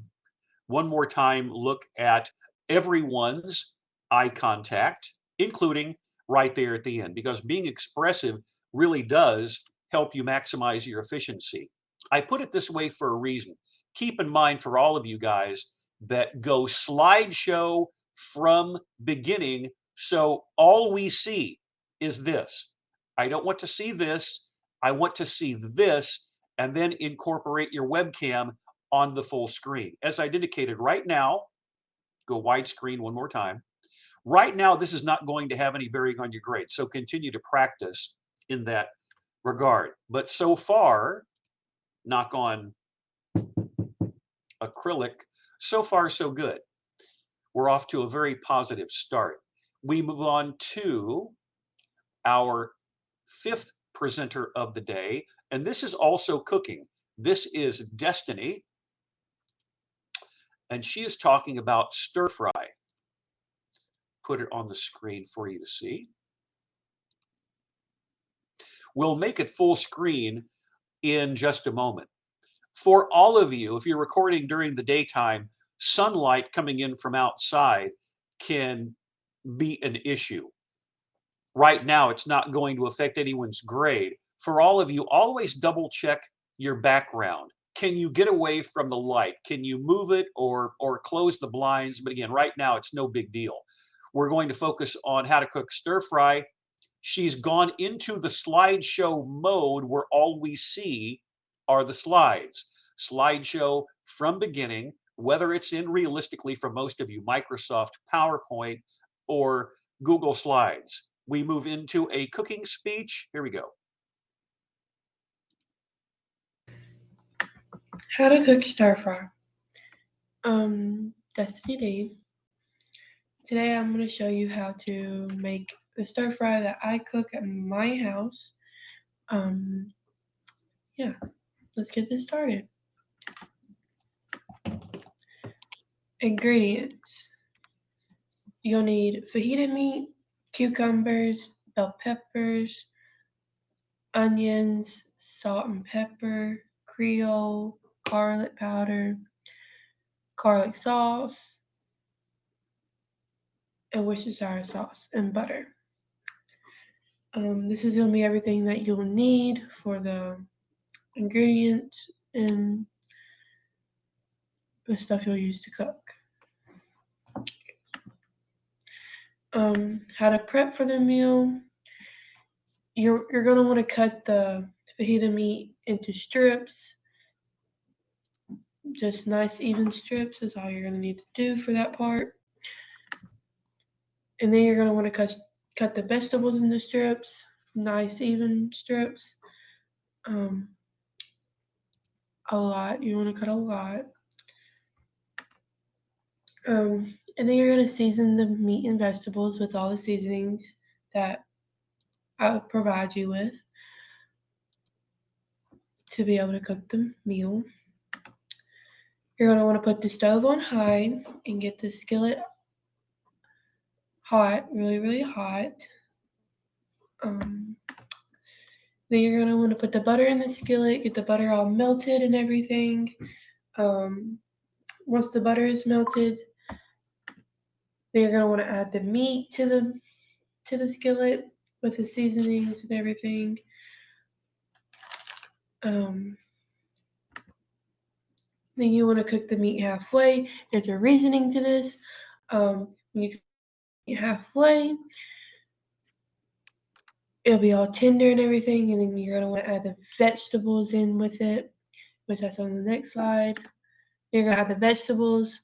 one more time look at everyone's eye contact, including right there at the end, because being expressive really does help you maximize your efficiency. I put it this way for a reason. Keep in mind for all of you guys that go slideshow from beginning, so all we see is this. I don't want to see this. I want to see this, and then incorporate your webcam on the full screen. As I indicated right now, go widescreen one more time. Right now, this is not going to have any bearing on your grade, so continue to practice in that regard. But so far, knock on acrylic, so far so good. We're off to a very positive start. We move on to our 5th presenter of the day, and this is also cooking. This is Destiny, and she is talking about stir fry. Put it on the screen for you to see. We'll make it full screen in just a moment. For all of you, if you're recording during the daytime, sunlight coming in from outside can be an issue. Right now, it's not going to affect anyone's grade. For all of you, always double check your background. Can you get away from the light? Can you move it or close the blinds? But again, right now, it's no big deal. We're going to focus on how to cook stir fry. She's gone into the slideshow mode where all we see are the slides. Slideshow from beginning, whether it's in realistically for most of you, Microsoft PowerPoint or Google Slides. We move into a cooking speech. Here we go. How to cook stir fry. Destiny Dave. Today I'm going to show you how to make the stir fry that I cook at my house. Yeah, let's get this started. Ingredients. You'll need fajita meat, cucumbers, bell peppers, onions, salt and pepper, Creole, garlic powder, garlic sauce, and Worcestershire sauce, and butter. This is going to be everything that you'll need for the ingredients and the stuff you'll use to cook. How to prep for the meal. You're going to want to cut the fajita meat into strips. Just nice even strips is all you're going to need to do for that part. And then you're going to want to cut the vegetables into strips, nice even strips. A lot. You want to cut a lot. And then you're going to season the meat and vegetables with all the seasonings that I'll provide you with to be able to cook the meal. You're going to want to put the stove on high and get the skillet hot, really, really hot. Then you're going to want to put the butter in the skillet, get the butter all melted and everything. Once the butter is melted, then you're going to want to add the meat to the skillet with the seasonings and everything. Then you want to cook the meat halfway. There's a reasoning to this. When you cook it halfway, it'll be all tender and everything, and then you're going to want to add the vegetables in with it, which that's on the next slide. You're going to add the vegetables,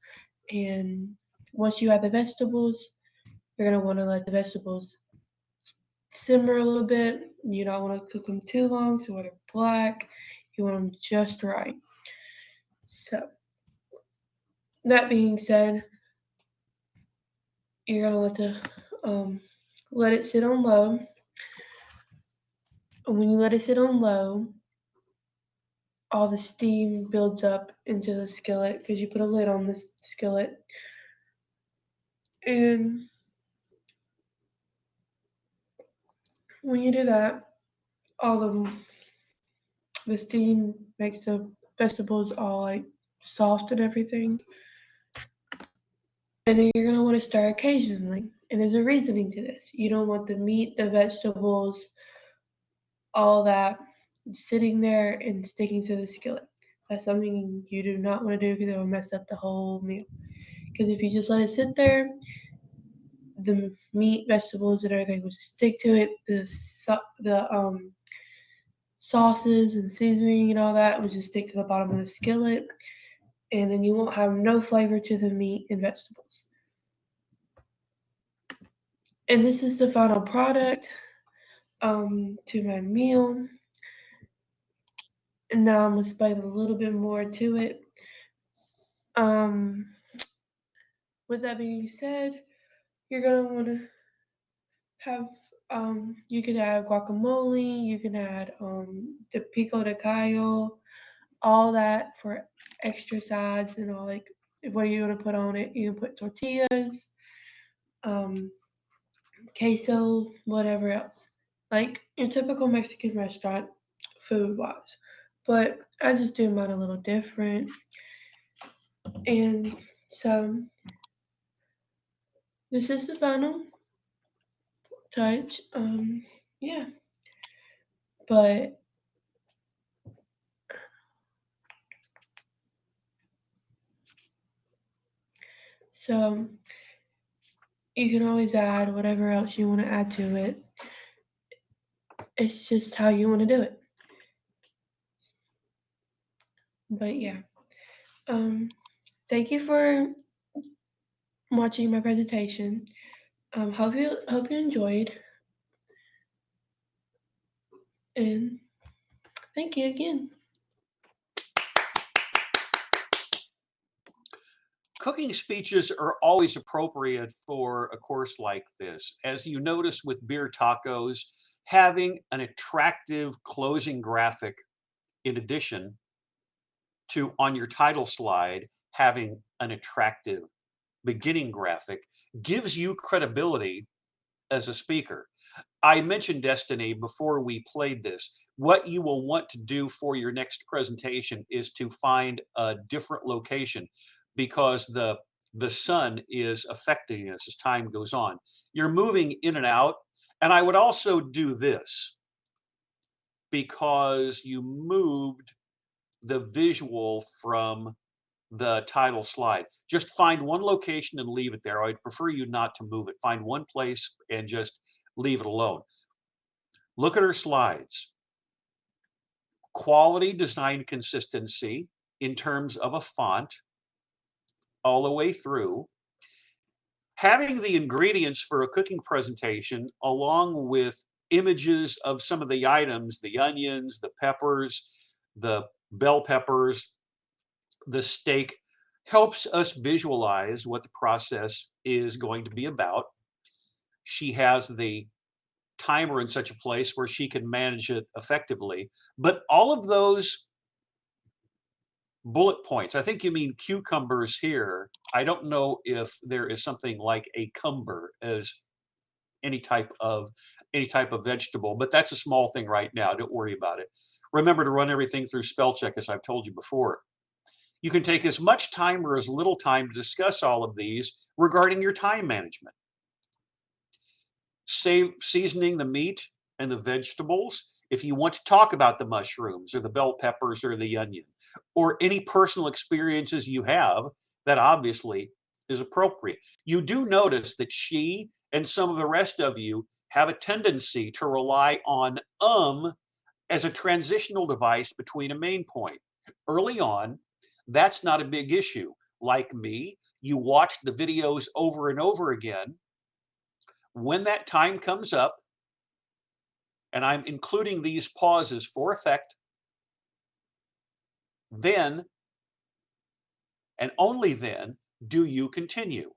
and once you add the vegetables, you're going to want to let the vegetables simmer a little bit. You don't want to cook them too long, so when they're black, you want them just right. So, that being said, you're going to let it sit on low. And when you let it sit on low, all the steam builds up into the skillet because you put a lid on this skillet. And when you do that, all the steam makes the vegetables all like soft and everything. And then you're going to want to stir occasionally. And there's a reasoning to this. You don't want the meat, the vegetables, all that sitting there and sticking to the skillet. That's something you do not want to do because it will mess up the whole meal. Because if you just let it sit there, the meat, vegetables, and everything will stick to it. The sauces and seasoning and all that will just stick to the bottom of the skillet, and then you won't have no flavor to the meat and vegetables. And this is the final product to my meal. And now I'm going to spice a little bit more to it. With that being said, you're going to want to have, you can add guacamole, you can add the pico de gallo, all that for extra sides and all, like what you want to put on it. You can put tortillas, queso, whatever else, like your typical Mexican restaurant food wise. But I just do mine a little different. And so this is the final touch. Yeah. But so you can always add whatever else you want to add to it. It's just how you want to do it. But yeah. Thank you for watching my presentation. Hope you enjoyed. And thank you again. Cooking speeches are always appropriate for a course like this. As you noticed with beer tacos, having an attractive closing graphic in addition to on your title slide, having an attractive beginning graphic gives you credibility as a speaker. I mentioned Destiny before we played this. What you will want to do for your next presentation is to find a different location because the sun is affecting us as time goes on. You're moving in and out. And I would also do this because you moved the visual from the title slide. Just find one location and leave it there. I'd prefer you not to move it. Find one place and just leave it alone. Look at her slides. Quality, design, consistency in terms of a font all the way through. Having the ingredients for a cooking presentation along with images of some of the items, the onions, the peppers, the bell peppers, the steak, helps us visualize what the process is going to be about. She has the timer in such a place where she can manage it effectively. But all of those bullet points. I think you mean cucumbers here. I don't know if there is something like a cumber as any type of vegetable, but that's a small thing right now. Don't worry about it. Remember to run everything through spell check, as I've told you before. You can take as much time or as little time to discuss all of these regarding your time management. Seasoning the meat and the vegetables. If you want to talk about the mushrooms or the bell peppers or the onion or any personal experiences you have, that obviously is appropriate. You do notice that she and some of the rest of you have a tendency to rely on as a transitional device between a main point. Early on, that's not a big issue. Like me, you watch the videos over and over again. When that time comes up, and I'm including these pauses for effect, then and only then do you continue.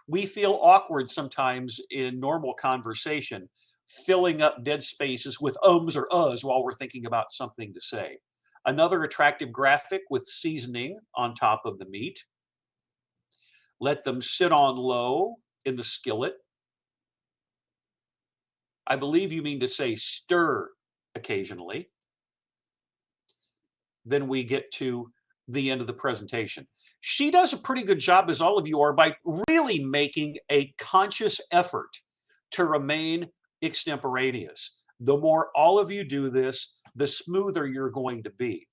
We feel awkward sometimes in normal conversation, filling up dead spaces with ums or uhs while we're thinking about something to say. Another attractive graphic with seasoning on top of the meat. Let them sit on low in the skillet. I believe you mean to say stir occasionally. Then we get to the end of the presentation. She does a pretty good job, as all of you are, by really making a conscious effort to remain extemporaneous. The more all of you do this, the smoother you're going to be,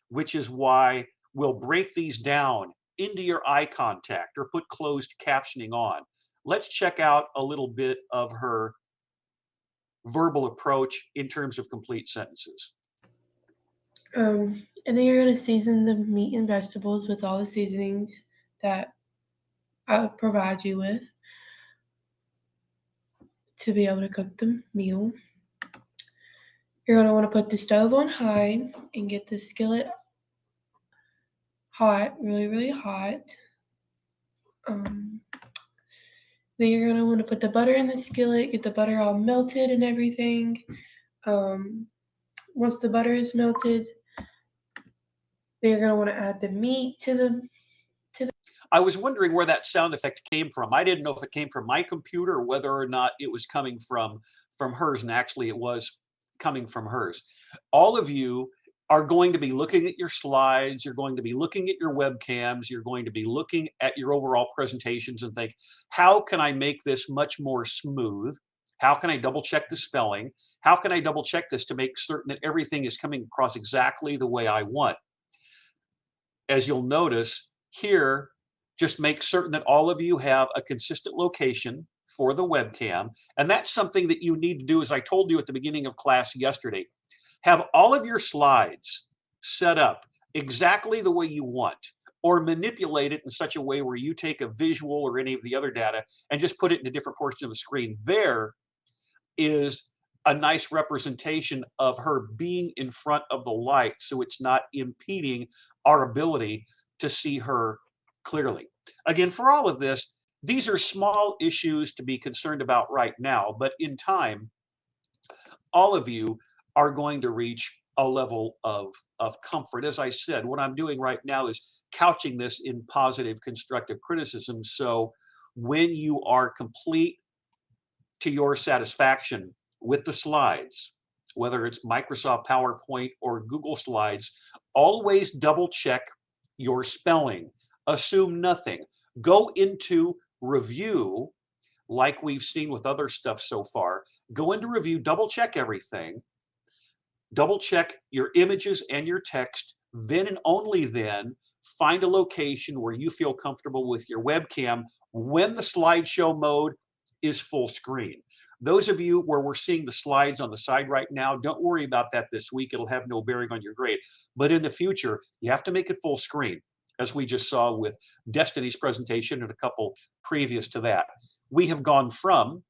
which is why we'll break these down into your eye contact or put closed captioning on. Let's check out a little bit of her verbal approach in terms of complete sentences. And then you're going to season the meat and vegetables with all the seasonings that I provide you with to be able to cook the meal. You're going to want to put the stove on high and get the skillet hot, really, really hot. Then you're going to want to put the butter in the skillet, get the butter all melted and everything. Once the butter is melted, then you're going to want to add the meat to the. I was wondering where that sound effect came from. I didn't know if it came from my computer or whether or not it was coming from hers, and actually it was coming from hers. All of you are going to be looking at your slides, you're going to be looking at your webcams, you're going to be looking at your overall presentations and think, how can I make this much more smooth? How can I double check the spelling? How can I double check this to make certain that everything is coming across exactly the way I want? As you'll notice here, just make certain that all of you have a consistent location for the webcam. And that's something that you need to do, as I told you at the beginning of class yesterday. Have all of your slides set up exactly the way you want, or manipulate it in such a way where you take a visual or any of the other data and just put it in a different portion of the screen. There is a nice representation of her being in front of the light, so it's not impeding our ability to see her clearly. Again, for all of this, these are small issues to be concerned about right now, but in time, all of you are going to reach a level of comfort. As I said, what I'm doing right now is couching this in positive, constructive criticism. So when you are complete to your satisfaction with the slides, whether it's Microsoft PowerPoint or Google Slides, always double check your spelling. Assume nothing. Go into review like we've seen with other stuff so far. Go into review, double check everything. Double check your images and your text. Then and only then find a location where you feel comfortable with your webcam when the slideshow mode is full screen. Those of you where we're seeing the slides on the side right now, don't worry about that this week. It'll have no bearing on your grade. But in the future, you have to make it full screen, as we just saw with Destiny's presentation and a couple previous to that. We have gone from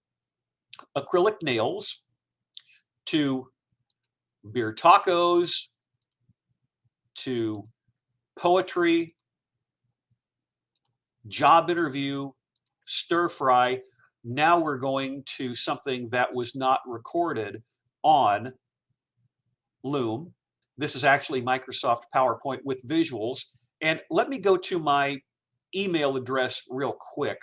acrylic nails to beer tacos to poetry, job interview, stir fry. Now we're going to something that was not recorded on Loom. This is actually Microsoft PowerPoint with visuals. And let me go to my email address real quick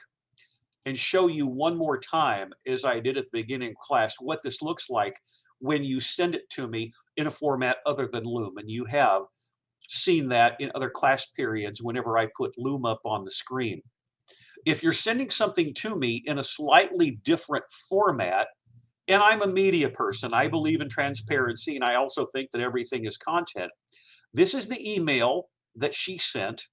and show you one more time, as I did at the beginning of class, what this looks like when you send it to me in a format other than Loom. And you have seen that in other class periods whenever I put Loom up on the screen. If you're sending something to me in a slightly different format, and I'm a media person, I believe in transparency, and I also think that everything is content. This is the email that she sent,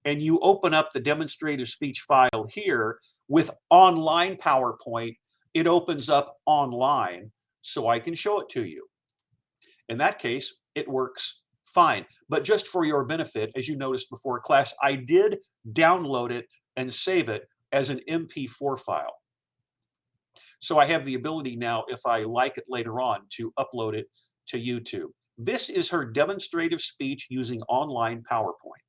and you open up the demonstrative speech file here with online PowerPoint. It opens up online so I can show it to you. In that case, it works fine. But just for your benefit, as you noticed before class, I did download it and save it as an MP4 file. So I have the ability now, if I like it later on, to upload it to YouTube. This is her demonstrative speech using online PowerPoint.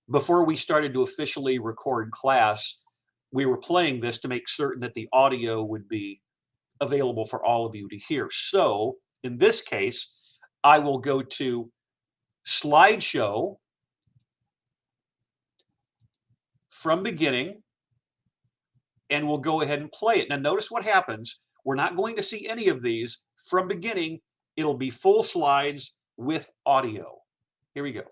Before we started to officially record class, we were playing this to make certain that the audio would be available for all of you to hear. So in this case, I will go to slideshow from beginning, and we'll go ahead and play it. Now notice what happens. We're not going to see any of these from beginning. It'll be full slides with audio. Here we go.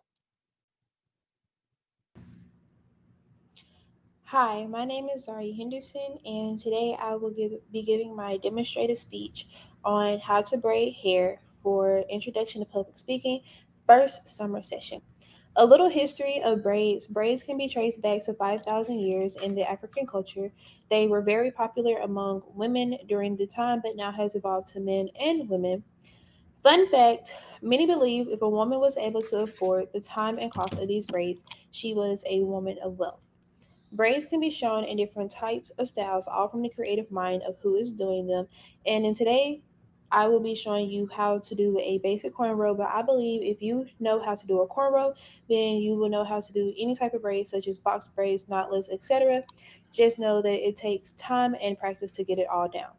Hi, my name is Zari Henderson, and today I will be giving my demonstrative speech on how to braid hair for Introduction to Public Speaking, first summer session. A little history of braids. Braids can be traced back to 5,000 years in the African culture. They were very popular among women during the time, but now has evolved to men and women. Fun fact, many believe if a woman was able to afford the time and cost of these braids, she was a woman of wealth. Braids can be shown in different types of styles, all from the creative mind of who is doing them. And in today, I will be showing you how to do a basic cornrow, but I believe if you know how to do a cornrow, then you will know how to do any type of braids, such as box braids, knotless, etc. Just know that it takes time and practice to get it all down.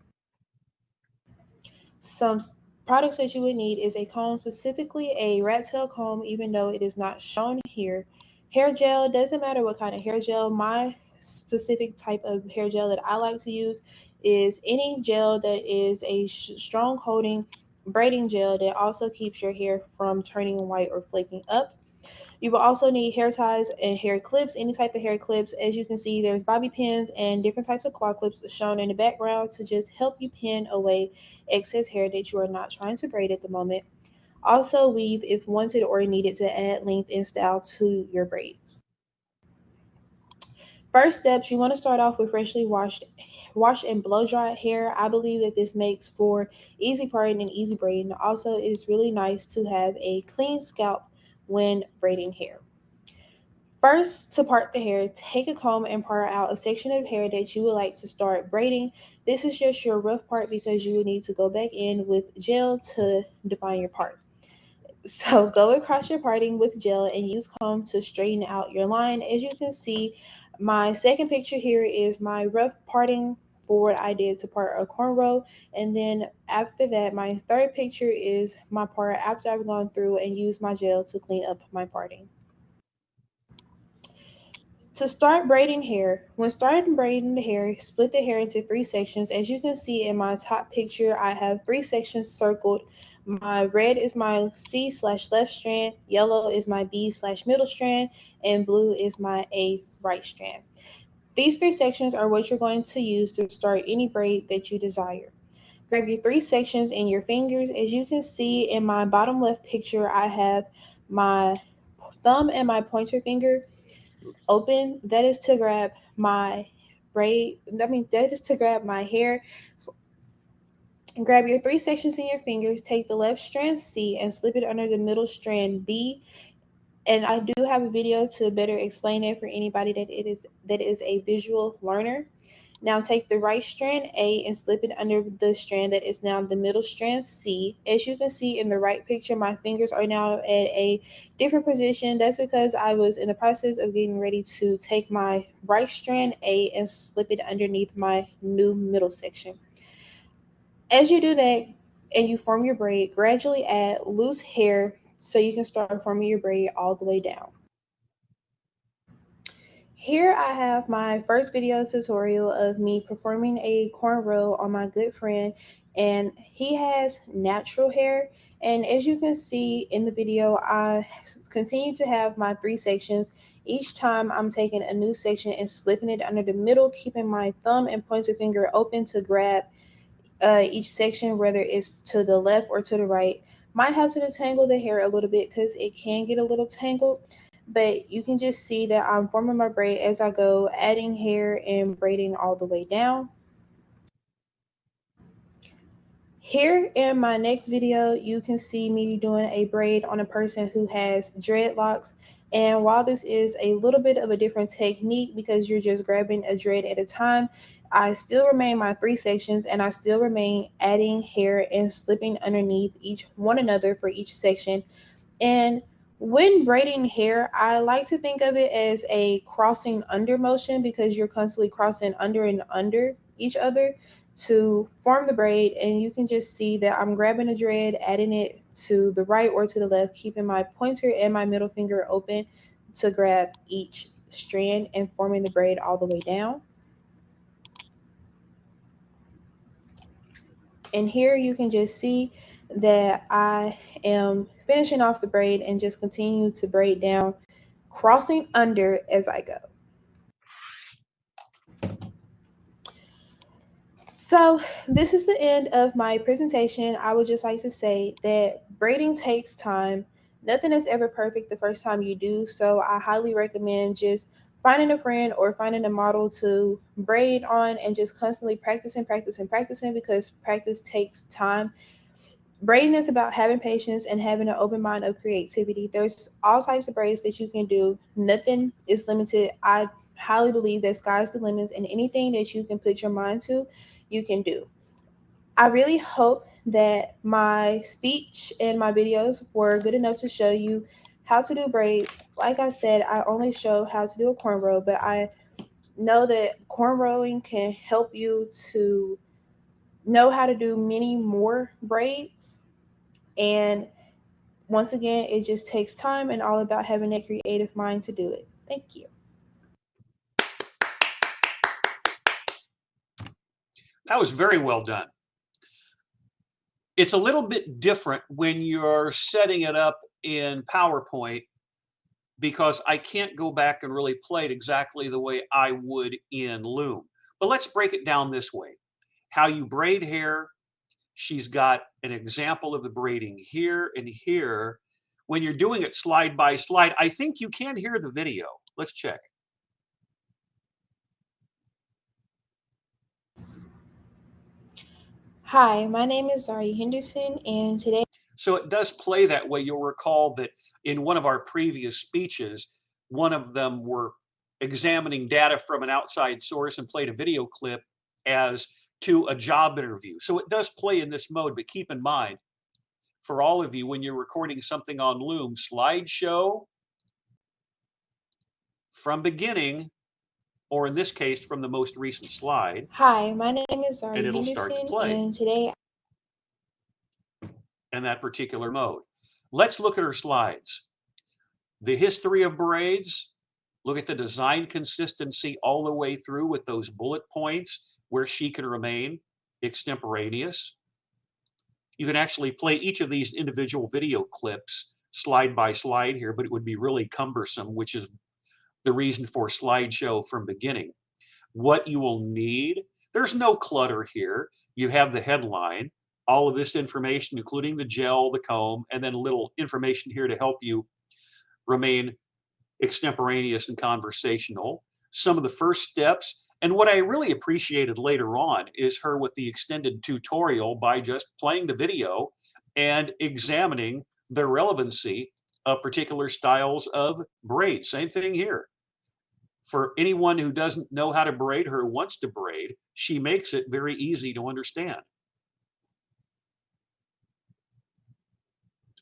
Some products that you would need is a comb, specifically a rat tail comb, even though it is not shown here. Hair gel, doesn't matter what kind of hair gel. My specific type of hair gel that I like to use is any gel that is a strong holding braiding gel that also keeps your hair from turning white or flaking up. You will also need hair ties and hair clips, any type of hair clips. As you can see, there's bobby pins and different types of claw clips shown in the background to just help you pin away excess hair that you are not trying to braid at the moment. Also weave if wanted or needed to add length and style to your braids. First steps, you want to start off with freshly washed and blow dried hair. I believe that this makes for easy parting and easy braiding. Also, it is really nice to have a clean scalp when braiding hair. First, to part the hair, take a comb and part out a section of hair that you would like to start braiding. This is just your rough part because you will need to go back in with gel to define your part. So go across your parting with gel and use comb to straighten out your line. As you can see, my second picture here is my rough parting for what I did to part a cornrow. And then after that, my third picture is my part after I've gone through and used my gel to clean up my parting. To start braiding hair, when starting braiding the hair, split the hair into 3 sections. As you can see in my top picture, I have 3 sections circled. My red is my C/left strand, yellow is my B/middle strand, and blue is my A right strand. These 3 sections are what you're going to use to start any braid that you desire. Grab your 3 sections in your fingers. As you can see in my bottom left picture, I have my thumb and my pointer finger open. That is to grab my that is to grab my hair. And grab your 3 sections in your fingers, take the left strand C and slip it under the middle strand B. And I do have a video to better explain it for anybody that is a visual learner. Now take the right strand A and slip it under the strand that is now the middle strand C. As you can see in the right picture, my fingers are now at a different position. That's because I was in the process of getting ready to take my right strand A and slip it underneath my new middle section. As you do that and you form your braid, gradually add loose hair so you can start forming your braid all the way down. Here I have my first video tutorial of me performing a cornrow on my good friend, and he has natural hair. And as you can see in the video, I continue to have my 3 sections. Each time I'm taking a new section and slipping it under the middle, keeping my thumb and pointer finger open to grab each section, whether it's to the left or to the right. Might have to detangle the hair a little bit because it can get a little tangled, but you can just see that I'm forming my braid as I go, adding hair and braiding all the way down. Here in my next video, you can see me doing a braid on a person who has dreadlocks. And while this is a little bit of a different technique because you're just grabbing a dread at a time, I still remain my 3 sections, and I still remain adding hair and slipping underneath each one another for each section. And when braiding hair, I like to think of it as a crossing under motion because you're constantly crossing under and under each other to form the braid. And you can just see that I'm grabbing a dread, adding it to the right or to the left, keeping my pointer and my middle finger open to grab each strand and forming the braid all the way down. And here you can just see that I am finishing off the braid and just continue to braid down, crossing under as I go. So this is the end of my presentation. I would just like to say that braiding takes time. Nothing is ever perfect the first time you do, so I highly recommend just finding a friend or finding a model to braid on and just constantly practicing because practice takes time. Braiding is about having patience and having an open mind of creativity. There's all types of braids that you can do. Nothing is limited. I highly believe that sky's the limit, and anything that you can put your mind to, you can do. I really hope that my speech and my videos were good enough to show you how to do braids. Like I said, I only show how to do a cornrow, but I know that cornrowing can help you to know how to do many more braids. And once again, it just takes time and all about having a creative mind to do it. Thank you. That was very well done. It's a little bit different when you're setting it up in PowerPoint because I can't go back and really play it exactly the way I would in Loom. But let's break it down this way. How you braid hair. She's got an example of the braiding here and here. When you're doing it slide by slide, I think you can hear the video. Let's check. Hi, my name is Zari Henderson, and today. So it does play that way. You'll recall that in one of our previous speeches, one of them were examining data from an outside source and played a video clip as to a job interview. So it does play in this mode, but keep in mind, for all of you, when you're recording something on Loom, slideshow from beginning, or in this case, from the most recent slide. Hi, my name is Zari and it'll start to play. And today. In that particular mode. Let's look at her slides. The history of braids. Look at the design consistency all the way through with those bullet points where she can remain extemporaneous. You can actually play each of these individual video clips slide by slide here, but it would be really cumbersome, which is the reason for slideshow from beginning. What you will need, there's no clutter here. You have the headline, all of this information, including the gel, the comb, and then a little information here to help you remain extemporaneous and conversational. Some of the first steps, and what I really appreciated later on is her with the extended tutorial by just playing the video and examining the relevancy of particular styles of braid. Same thing here. For anyone who doesn't know how to braid or wants to braid, she makes it very easy to understand.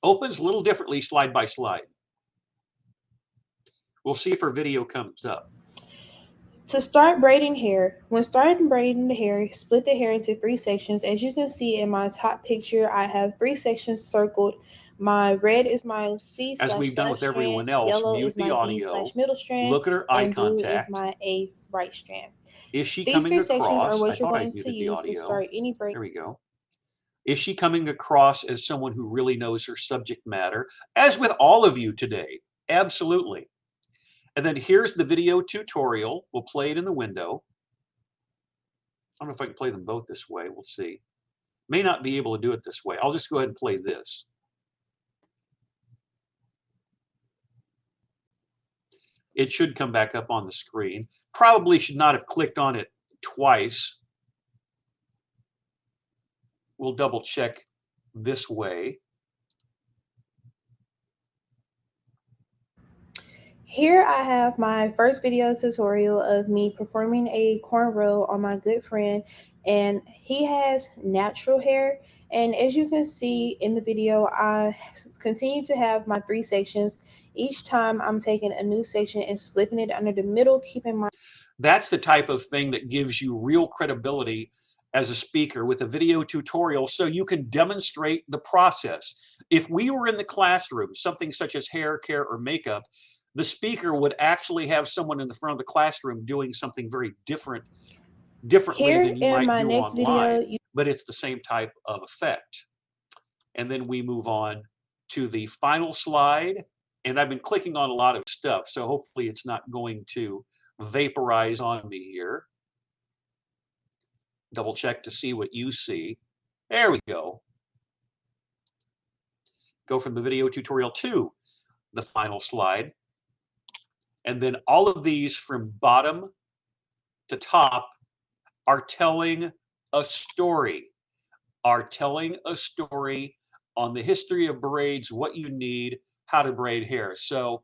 Opens a little differently slide by slide. We'll see if her video comes up. To start braiding hair, when starting braiding the hair, split the hair into 3 sections. As you can see in my top picture, I have 3 sections circled. My red is my C As slash we've done left with strand, everyone else, yellow mute is the my B audio, slash middle strand, look at her eye and blue is contact. my A right strand. Is she These coming 3 sections are across? I what you're thought I going to muted the use to audio. start any braid. There we go. Is she coming across as someone who really knows her subject matter? As with all of you today, absolutely. And then here's the video tutorial. We'll play it in the window. I don't know if I can play them both this way. We'll see. May not be able to do it this way. I'll just go ahead and play this. It should come back up on the screen. Probably should not have clicked on it twice. We'll double check this way. Here I have my first video tutorial of me performing a cornrow on my good friend, and he has natural hair. And as you can see in the video, I continue to have my 3 sections. Each time I'm taking a new section and slipping it under the middle, keeping my That's the type of thing that gives you real credibility as a speaker with a video tutorial, so you can demonstrate the process. If we were in the classroom, something such as hair care or makeup, the speaker would actually have someone in the front of the classroom doing something very differently here than you in might my do next video. online, but it's the same type of effect. And then we move on to the final slide. And I've been clicking on a lot of stuff, so hopefully it's not going to vaporize on me here. Double check to see what you see. There we go. Go from the video tutorial to the final slide. And then all of these from bottom to top are telling a story, on the history of braids, what you need, how to braid hair. So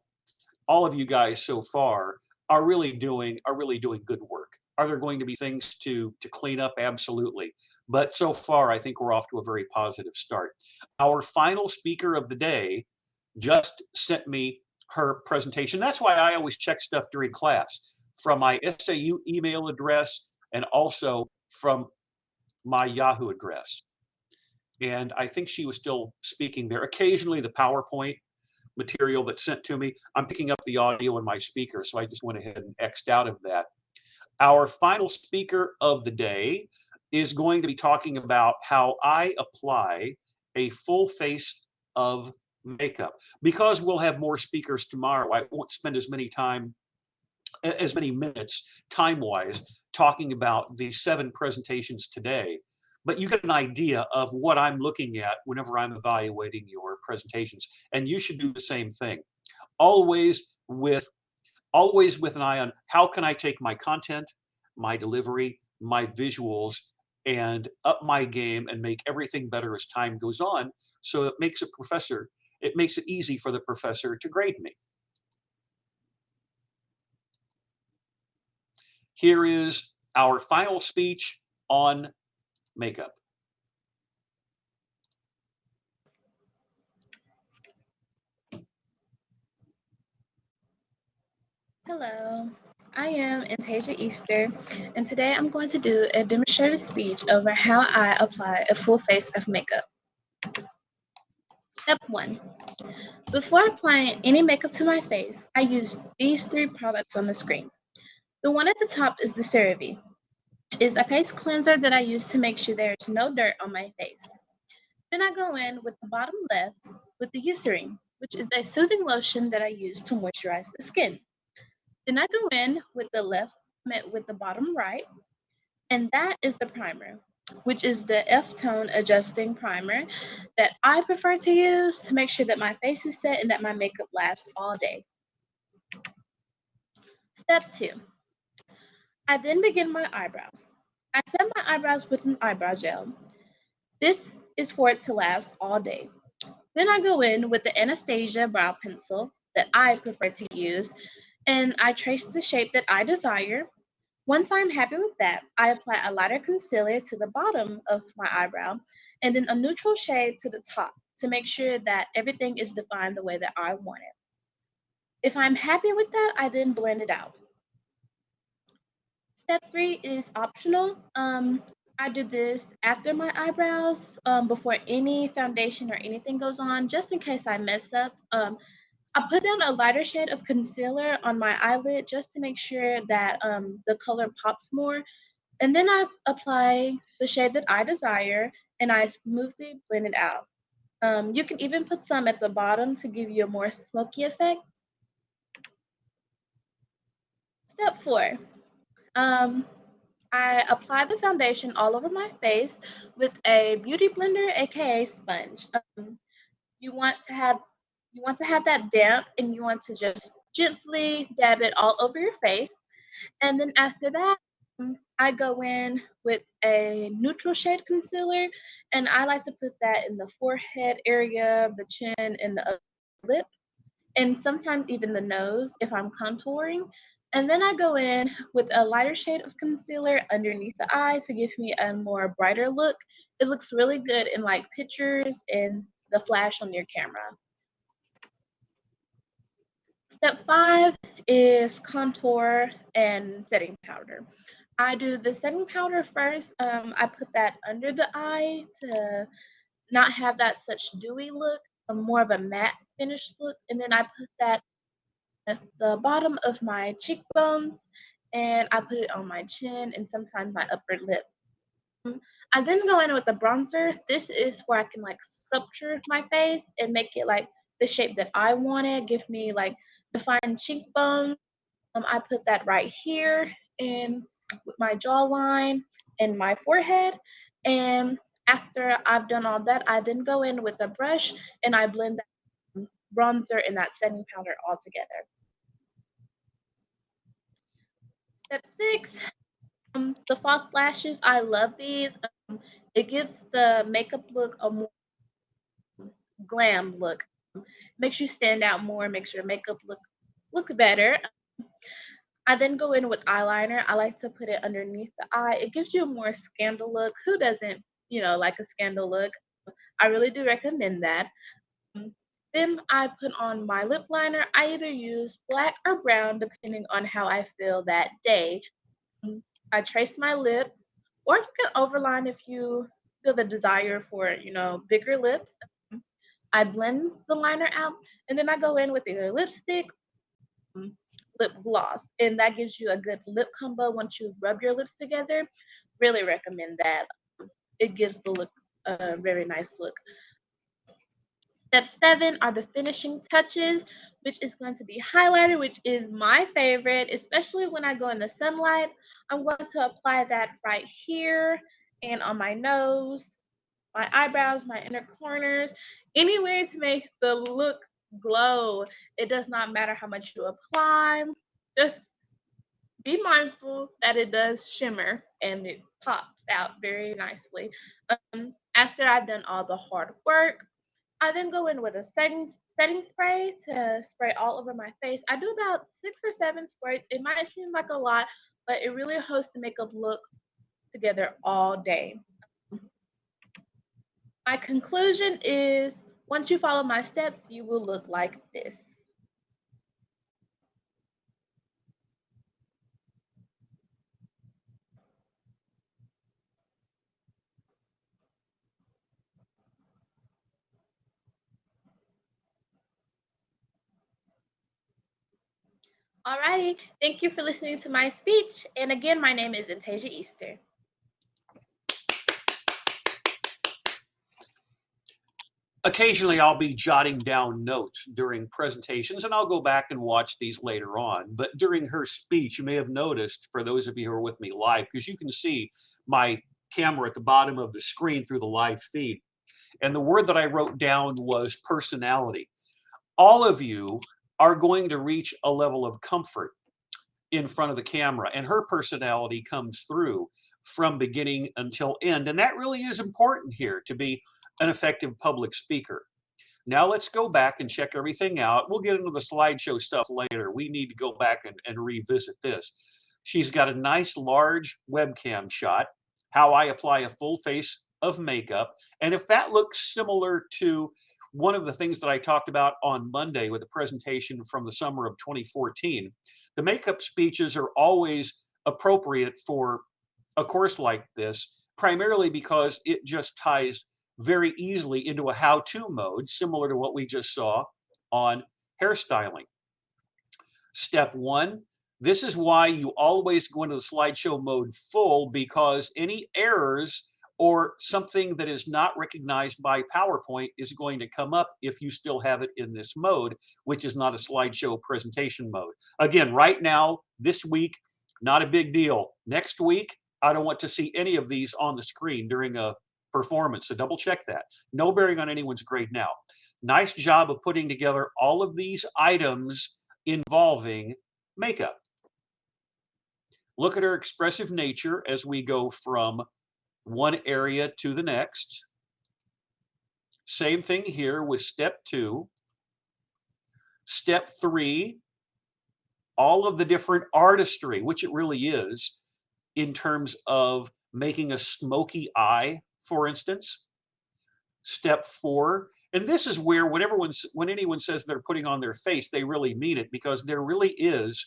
all of you guys so far are really doing good work. Are there going to be things to clean up? Absolutely. But so far, I think we're off to a very positive start. Our final speaker of the day just sent me her presentation. That's why I always check stuff during class from my SAU email address and also from my Yahoo address. And I think she was still speaking there. Occasionally, the PowerPoint material that's sent to me, I'm picking up the audio in my speaker, so I just went ahead and X'd out of that. Our final speaker of the day is going to be talking about how I apply a full face of makeup. Because we'll have more speakers tomorrow, I won't spend as many minutes time-wise talking about the 7 presentations today. But you get an idea of what I'm looking at whenever I'm evaluating your presentations. And you should do the same thing. Always with an eye on how can I take my content, my delivery, my visuals, and up my game and make everything better as time goes on. So it makes it easy for the professor to grade me. Here is our final speech on makeup. Hello, I am Antasia Easter, and today I'm going to do a demonstrative speech over how I apply a full face of makeup. Step 1. Before applying any makeup to my face, I use these 3 products on the screen. The one at the top is the CeraVe, which is a face cleanser that I use to make sure there is no dirt on my face. Then I go in with the bottom left with the Eucerin, which is a soothing lotion that I use to moisturize the skin. Then I go in with the bottom right, and that is the primer, which is the F-tone adjusting primer that I prefer to use to make sure that my face is set and that my makeup lasts all day. Step 2. I then begin my eyebrows. I set my eyebrows with an eyebrow gel. This is for it to last all day. Then I go in with the Anastasia brow pencil that I prefer to use, and I trace the shape that I desire. Once I'm happy with that, I apply a lighter concealer to the bottom of my eyebrow and then a neutral shade to the top to make sure that everything is defined the way that I want it. If I'm happy with that, I then blend it out. Step 3 is optional. I do this after my eyebrows, before any foundation or anything goes on, just in case I mess up. I put down a lighter shade of concealer on my eyelid just to make sure that the color pops more. And then I apply the shade that I desire and I smoothly blend it out. You can even put some at the bottom to give you a more smoky effect. Step 4. Um, I apply the foundation all over my face with a beauty blender, aka sponge. You want to have you want to have that damp, and you want to just gently dab it all over your face. And then after that, I go in with a neutral shade concealer, and I like to put that in the forehead area, the chin, and the upper lip, and sometimes even the nose if I'm contouring. And then I go in with a lighter shade of concealer underneath the eye to give me a more brighter look. It looks really good in like pictures and the flash on your camera. Step 5 is contour and setting powder. I do the setting powder first. I put that under the eye to not have that such dewy look, more of a matte finished look. And then I put that at the bottom of my cheekbones, and I put it on my chin and sometimes my upper lip. I then go in with the bronzer. This is where I can like sculpture my face and make it like the shape that I want it. Give me like defined cheekbones. I put that right here and with my jawline and my forehead. And after I've done all that, I then go in with a brush and I blend that bronzer and that setting powder all together. Step 6, the false lashes. I love these. It gives the makeup look a more glam look. Makes you stand out more, makes your makeup look better. I then go in with eyeliner. I like to put it underneath the eye. It gives you a more scandal look. Who doesn't, like a scandal look? I really do recommend that. Um, Then I put on my lip liner. I either use black or brown depending on how I feel that day. I trace my lips, or you can overline if you feel the desire for, bigger lips. I blend the liner out, and then I go in with either lipstick, lip gloss, and that gives you a good lip combo once you rub your lips together. Really recommend that. It gives the look a very nice look. Step 7 are the finishing touches, which is going to be highlighter, which is my favorite, especially when I go in the sunlight. I'm going to apply that right here and on my nose, my eyebrows, my inner corners, anywhere to make the look glow. It does not matter how much you apply. Just be mindful that it does shimmer and it pops out very nicely. After I've done all the hard work, I then go in with a setting spray to spray all over my face. I do about 6 or 7 sprays. It might seem like a lot, but it really helps the makeup look together all day. My conclusion is once you follow my steps, you will look like this. Alrighty, thank you for listening to my speech. And again, my name is Antasia Easter. Occasionally, I'll be jotting down notes during presentations, and I'll go back and watch these later on. But during her speech, you may have noticed, for those of you who are with me live, because you can see my camera at the bottom of the screen through the live feed. And the word that I wrote down was personality. All of you are going to reach a level of comfort in front of the camera, and her personality comes through from beginning until end. And that really is important here to be an effective public speaker. Now let's go back and check everything out. We'll get into the slideshow stuff later. We need to go back and revisit this. She's got a nice large webcam shot, how I apply a full face of makeup. And if that looks similar to one of the things that I talked about on Monday with a presentation from the summer of 2014, the makeup speeches are always appropriate for a course like this, primarily because it just ties very easily into a how-to mode, similar to what we just saw on hairstyling. Step 1, this is why you always go into the slideshow mode full, because any errors or something that is not recognized by PowerPoint is going to come up if you still have it in this mode, which is not a slideshow presentation mode. Again, right now, this week, not a big deal. Next week, I don't want to see any of these on the screen during a performance, so double check that. No bearing on anyone's grade now. Nice job of putting together all of these items involving makeup. Look at her expressive nature as we go from one area to the next. Same thing here with step 2. Step 3, all of the different artistry, which it really is, in terms of making a smoky eye, for instance. Step 4, and this is where when anyone says they're putting on their face, they really mean it, because there really is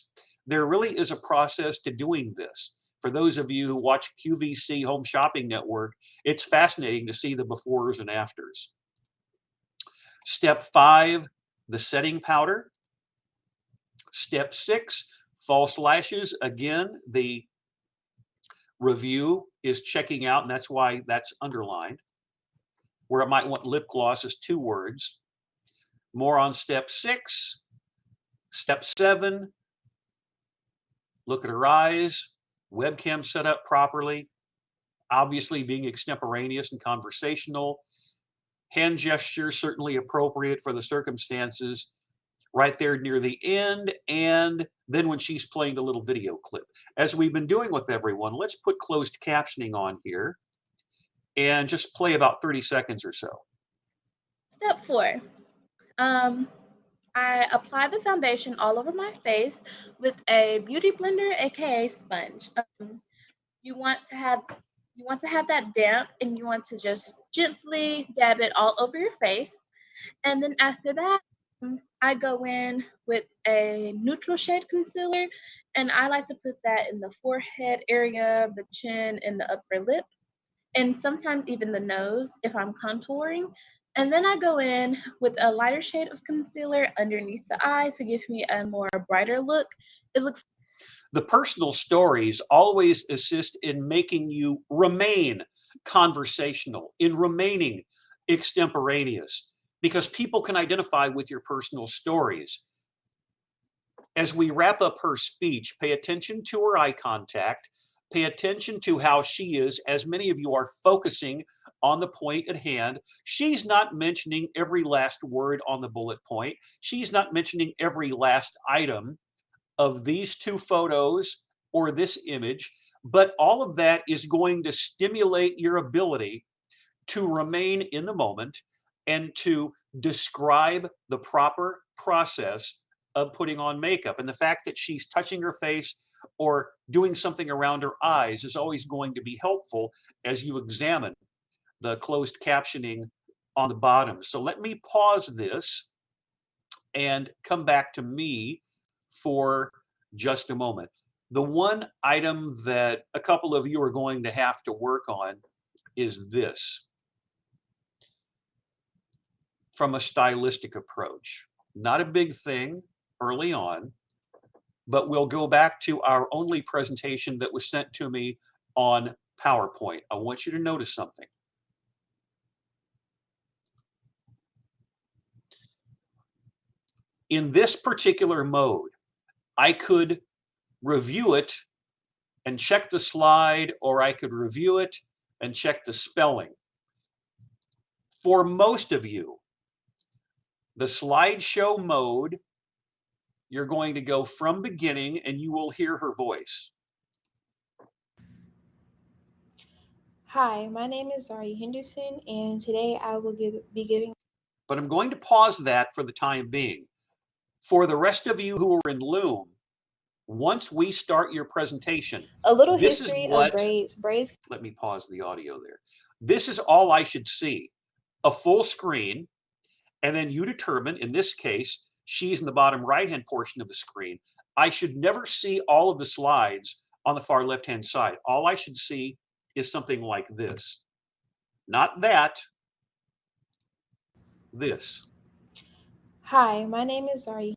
a process to doing this. For those of you who watch QVC Home Shopping Network, it's fascinating to see the befores and afters. Step 5, the setting powder. Step 6, false lashes. Again, the review is checking out, and that's why that's underlined. Where it might want lip gloss is 2 words. More on step 6. Step 7, look at her eyes, webcam set up properly, obviously being extemporaneous and conversational. Hand gesture certainly appropriate for the circumstances right there near the end, and then when she's playing the little video clip. As we've been doing with everyone, let's put closed captioning on here and just play about 30 seconds or so. Step 4. I apply the foundation all over my face with a beauty blender, aka sponge. You want to have that damp, and you want to just gently dab it all over your face. And then after that, I go in with a neutral shade concealer, and I like to put that in the forehead area, the chin, and the upper lip, and sometimes even the nose if I'm contouring. And then I go in with a lighter shade of concealer underneath the eye to give me a more brighter look. It looks. The personal stories always assist in making you remain conversational, in remaining extemporaneous, because people can identify with your personal stories. As we wrap up her speech, pay attention to her eye contact, pay attention to how she is, as many of you are focusing on the point at hand. She's not mentioning every last word on the bullet point. She's not mentioning every last item of these 2 photos or this image, but all of that is going to stimulate your ability to remain in the moment and to describe the proper process of putting on makeup. And the fact that she's touching her face or doing something around her eyes is always going to be helpful as you examine the closed captioning on the bottom. So let me pause this and come back to me for just a moment. The one item that a couple of you are going to have to work on is this. From a stylistic approach, not a big thing early on, but we'll go back to our only presentation that was sent to me on PowerPoint. I want you to notice something. In this particular mode, I could review it and check the slide, or I could review it and check the spelling. For most of you, the slideshow mode, you're going to go from beginning and you will hear her voice. Hi, my name is Zari Henderson, and today I will be giving. But I'm going to pause that for the time being. For the rest of you who are in Loom, once we start your presentation, A little this history is what, of braids. Braids. Let me pause the audio there. This is all I should see, a full screen, and then you determine, in this case, she's in the bottom right-hand portion of the screen. I should never see all of the slides on the far left-hand side. All I should see is something like this. Not that, this. Hi, my name is Zari.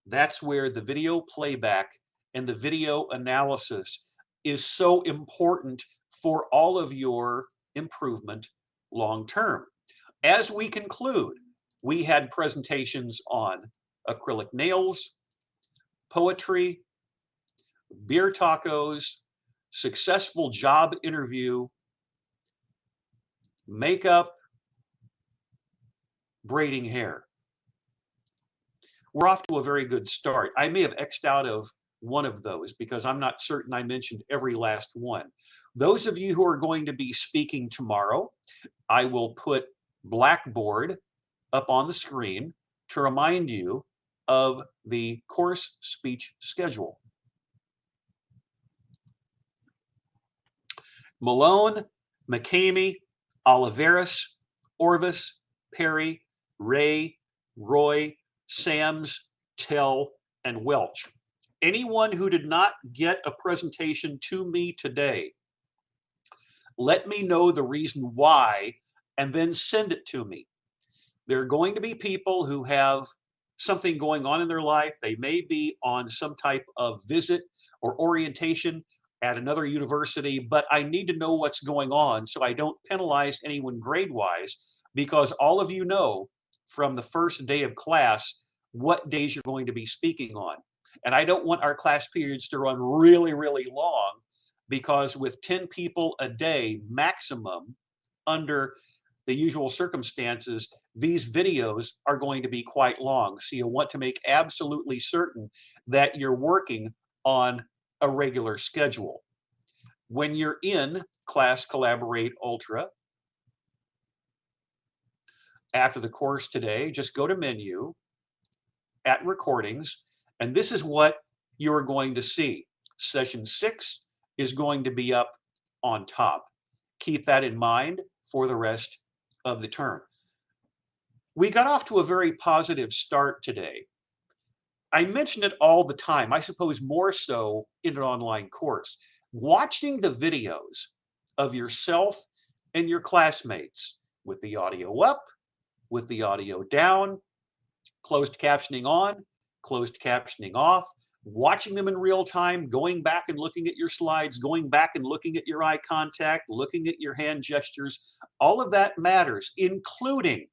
That's where the video playback and the video analysis is so important for all of your improvement long term. As we conclude, we had presentations on acrylic nails, poetry, beer tacos, successful job interview, makeup, braiding hair. We're off to a very good start. I may have X'd out of one of those because I'm not certain I mentioned every last one. Those of you who are going to be speaking tomorrow, I will put Blackboard up on the screen to remind you of the course speech schedule. Malone, McCamey, Oliveris, Orvis, Perry, Ray, Roy, Sams, Tell, and Welch. Anyone who did not get a presentation to me today, let me know the reason why and then send it to me. There are going to be people who have something going on in their life. They may be on some type of visit or orientation at another university, but I need to know what's going on so I don't penalize anyone grade-wise, because all of you know from the first day of class what days you're going to be speaking on. And I don't want our class periods to run really, really long, because with 10 people a day maximum under the usual circumstances, these videos are going to be quite long. So you want to make absolutely certain that you're working on a regular schedule. When you're in Class Collaborate Ultra, after the course today, just go to menu, at recordings, and this is what you're going to see. Session 6 is going to be up on top. Keep that in mind for the rest of the term. We got off to a very positive start today. I mention it all the time, I suppose more so in an online course. Watching the videos of yourself and your classmates with the audio up, with the audio down, closed captioning on, closed captioning off, watching them in real time, going back and looking at your slides, going back and looking at your eye contact, looking at your hand gestures, all of that matters, including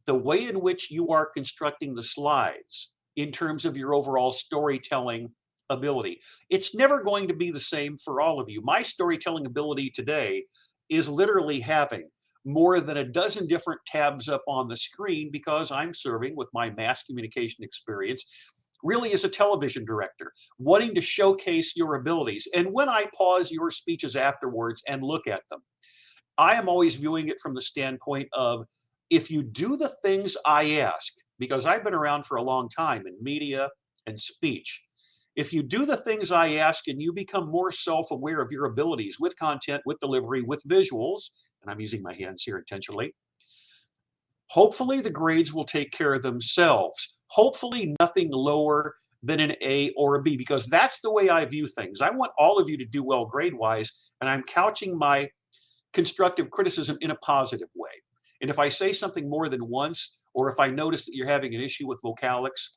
the way in which you are constructing the slides in terms of your overall storytelling ability. It's never going to be the same for all of you. My storytelling ability today is literally having more than a dozen different tabs up on the screen because I'm serving with my mass communication experience really as a television director, wanting to showcase your abilities. And when I pause your speeches afterwards and look at them, I am always viewing it from the standpoint of, if you do the things I ask, because I've been around for a long time in media and speech, if you do the things I ask and you become more self-aware of your abilities with content, with delivery, with visuals, and I'm using my hands here intentionally, hopefully the grades will take care of themselves. Hopefully nothing lower than an A or a B, because that's the way I view things. I want all of you to do well grade-wise, and I'm couching my constructive criticism in a positive way. And if I say something more than once, or if I notice that you're having an issue with vocalics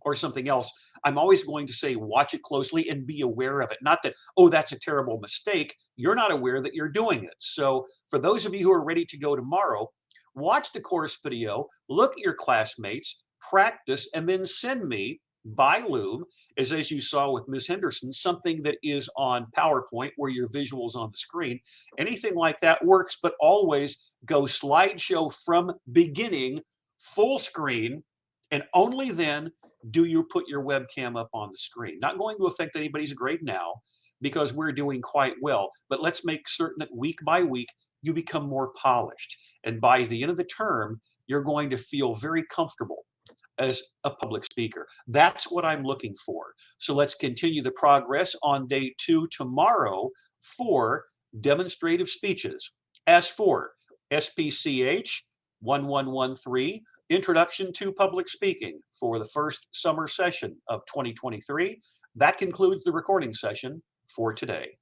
or something else, I'm always going to say, watch it closely and be aware of it. Not that, oh, that's a terrible mistake. You're not aware that you're doing it. So for those of you who are ready to go tomorrow, watch the course video, look at your classmates, practice, and then send me by Loom, as you saw with Ms. Henderson, something that is on PowerPoint where your visuals on the screen. Anything like that works, but always go slideshow from beginning, full screen, and only then do you put your webcam up on the screen. Not going to affect anybody's grade now because we're doing quite well, but let's make certain that week by week you become more polished. And by the end of the term, you're going to feel very comfortable as a public speaker. That's what I'm looking for. So let's continue the progress on day 2 tomorrow for demonstrative speeches. As for SPCH 1113, Introduction to Public Speaking for the first summer session of 2023, That concludes the recording session for today.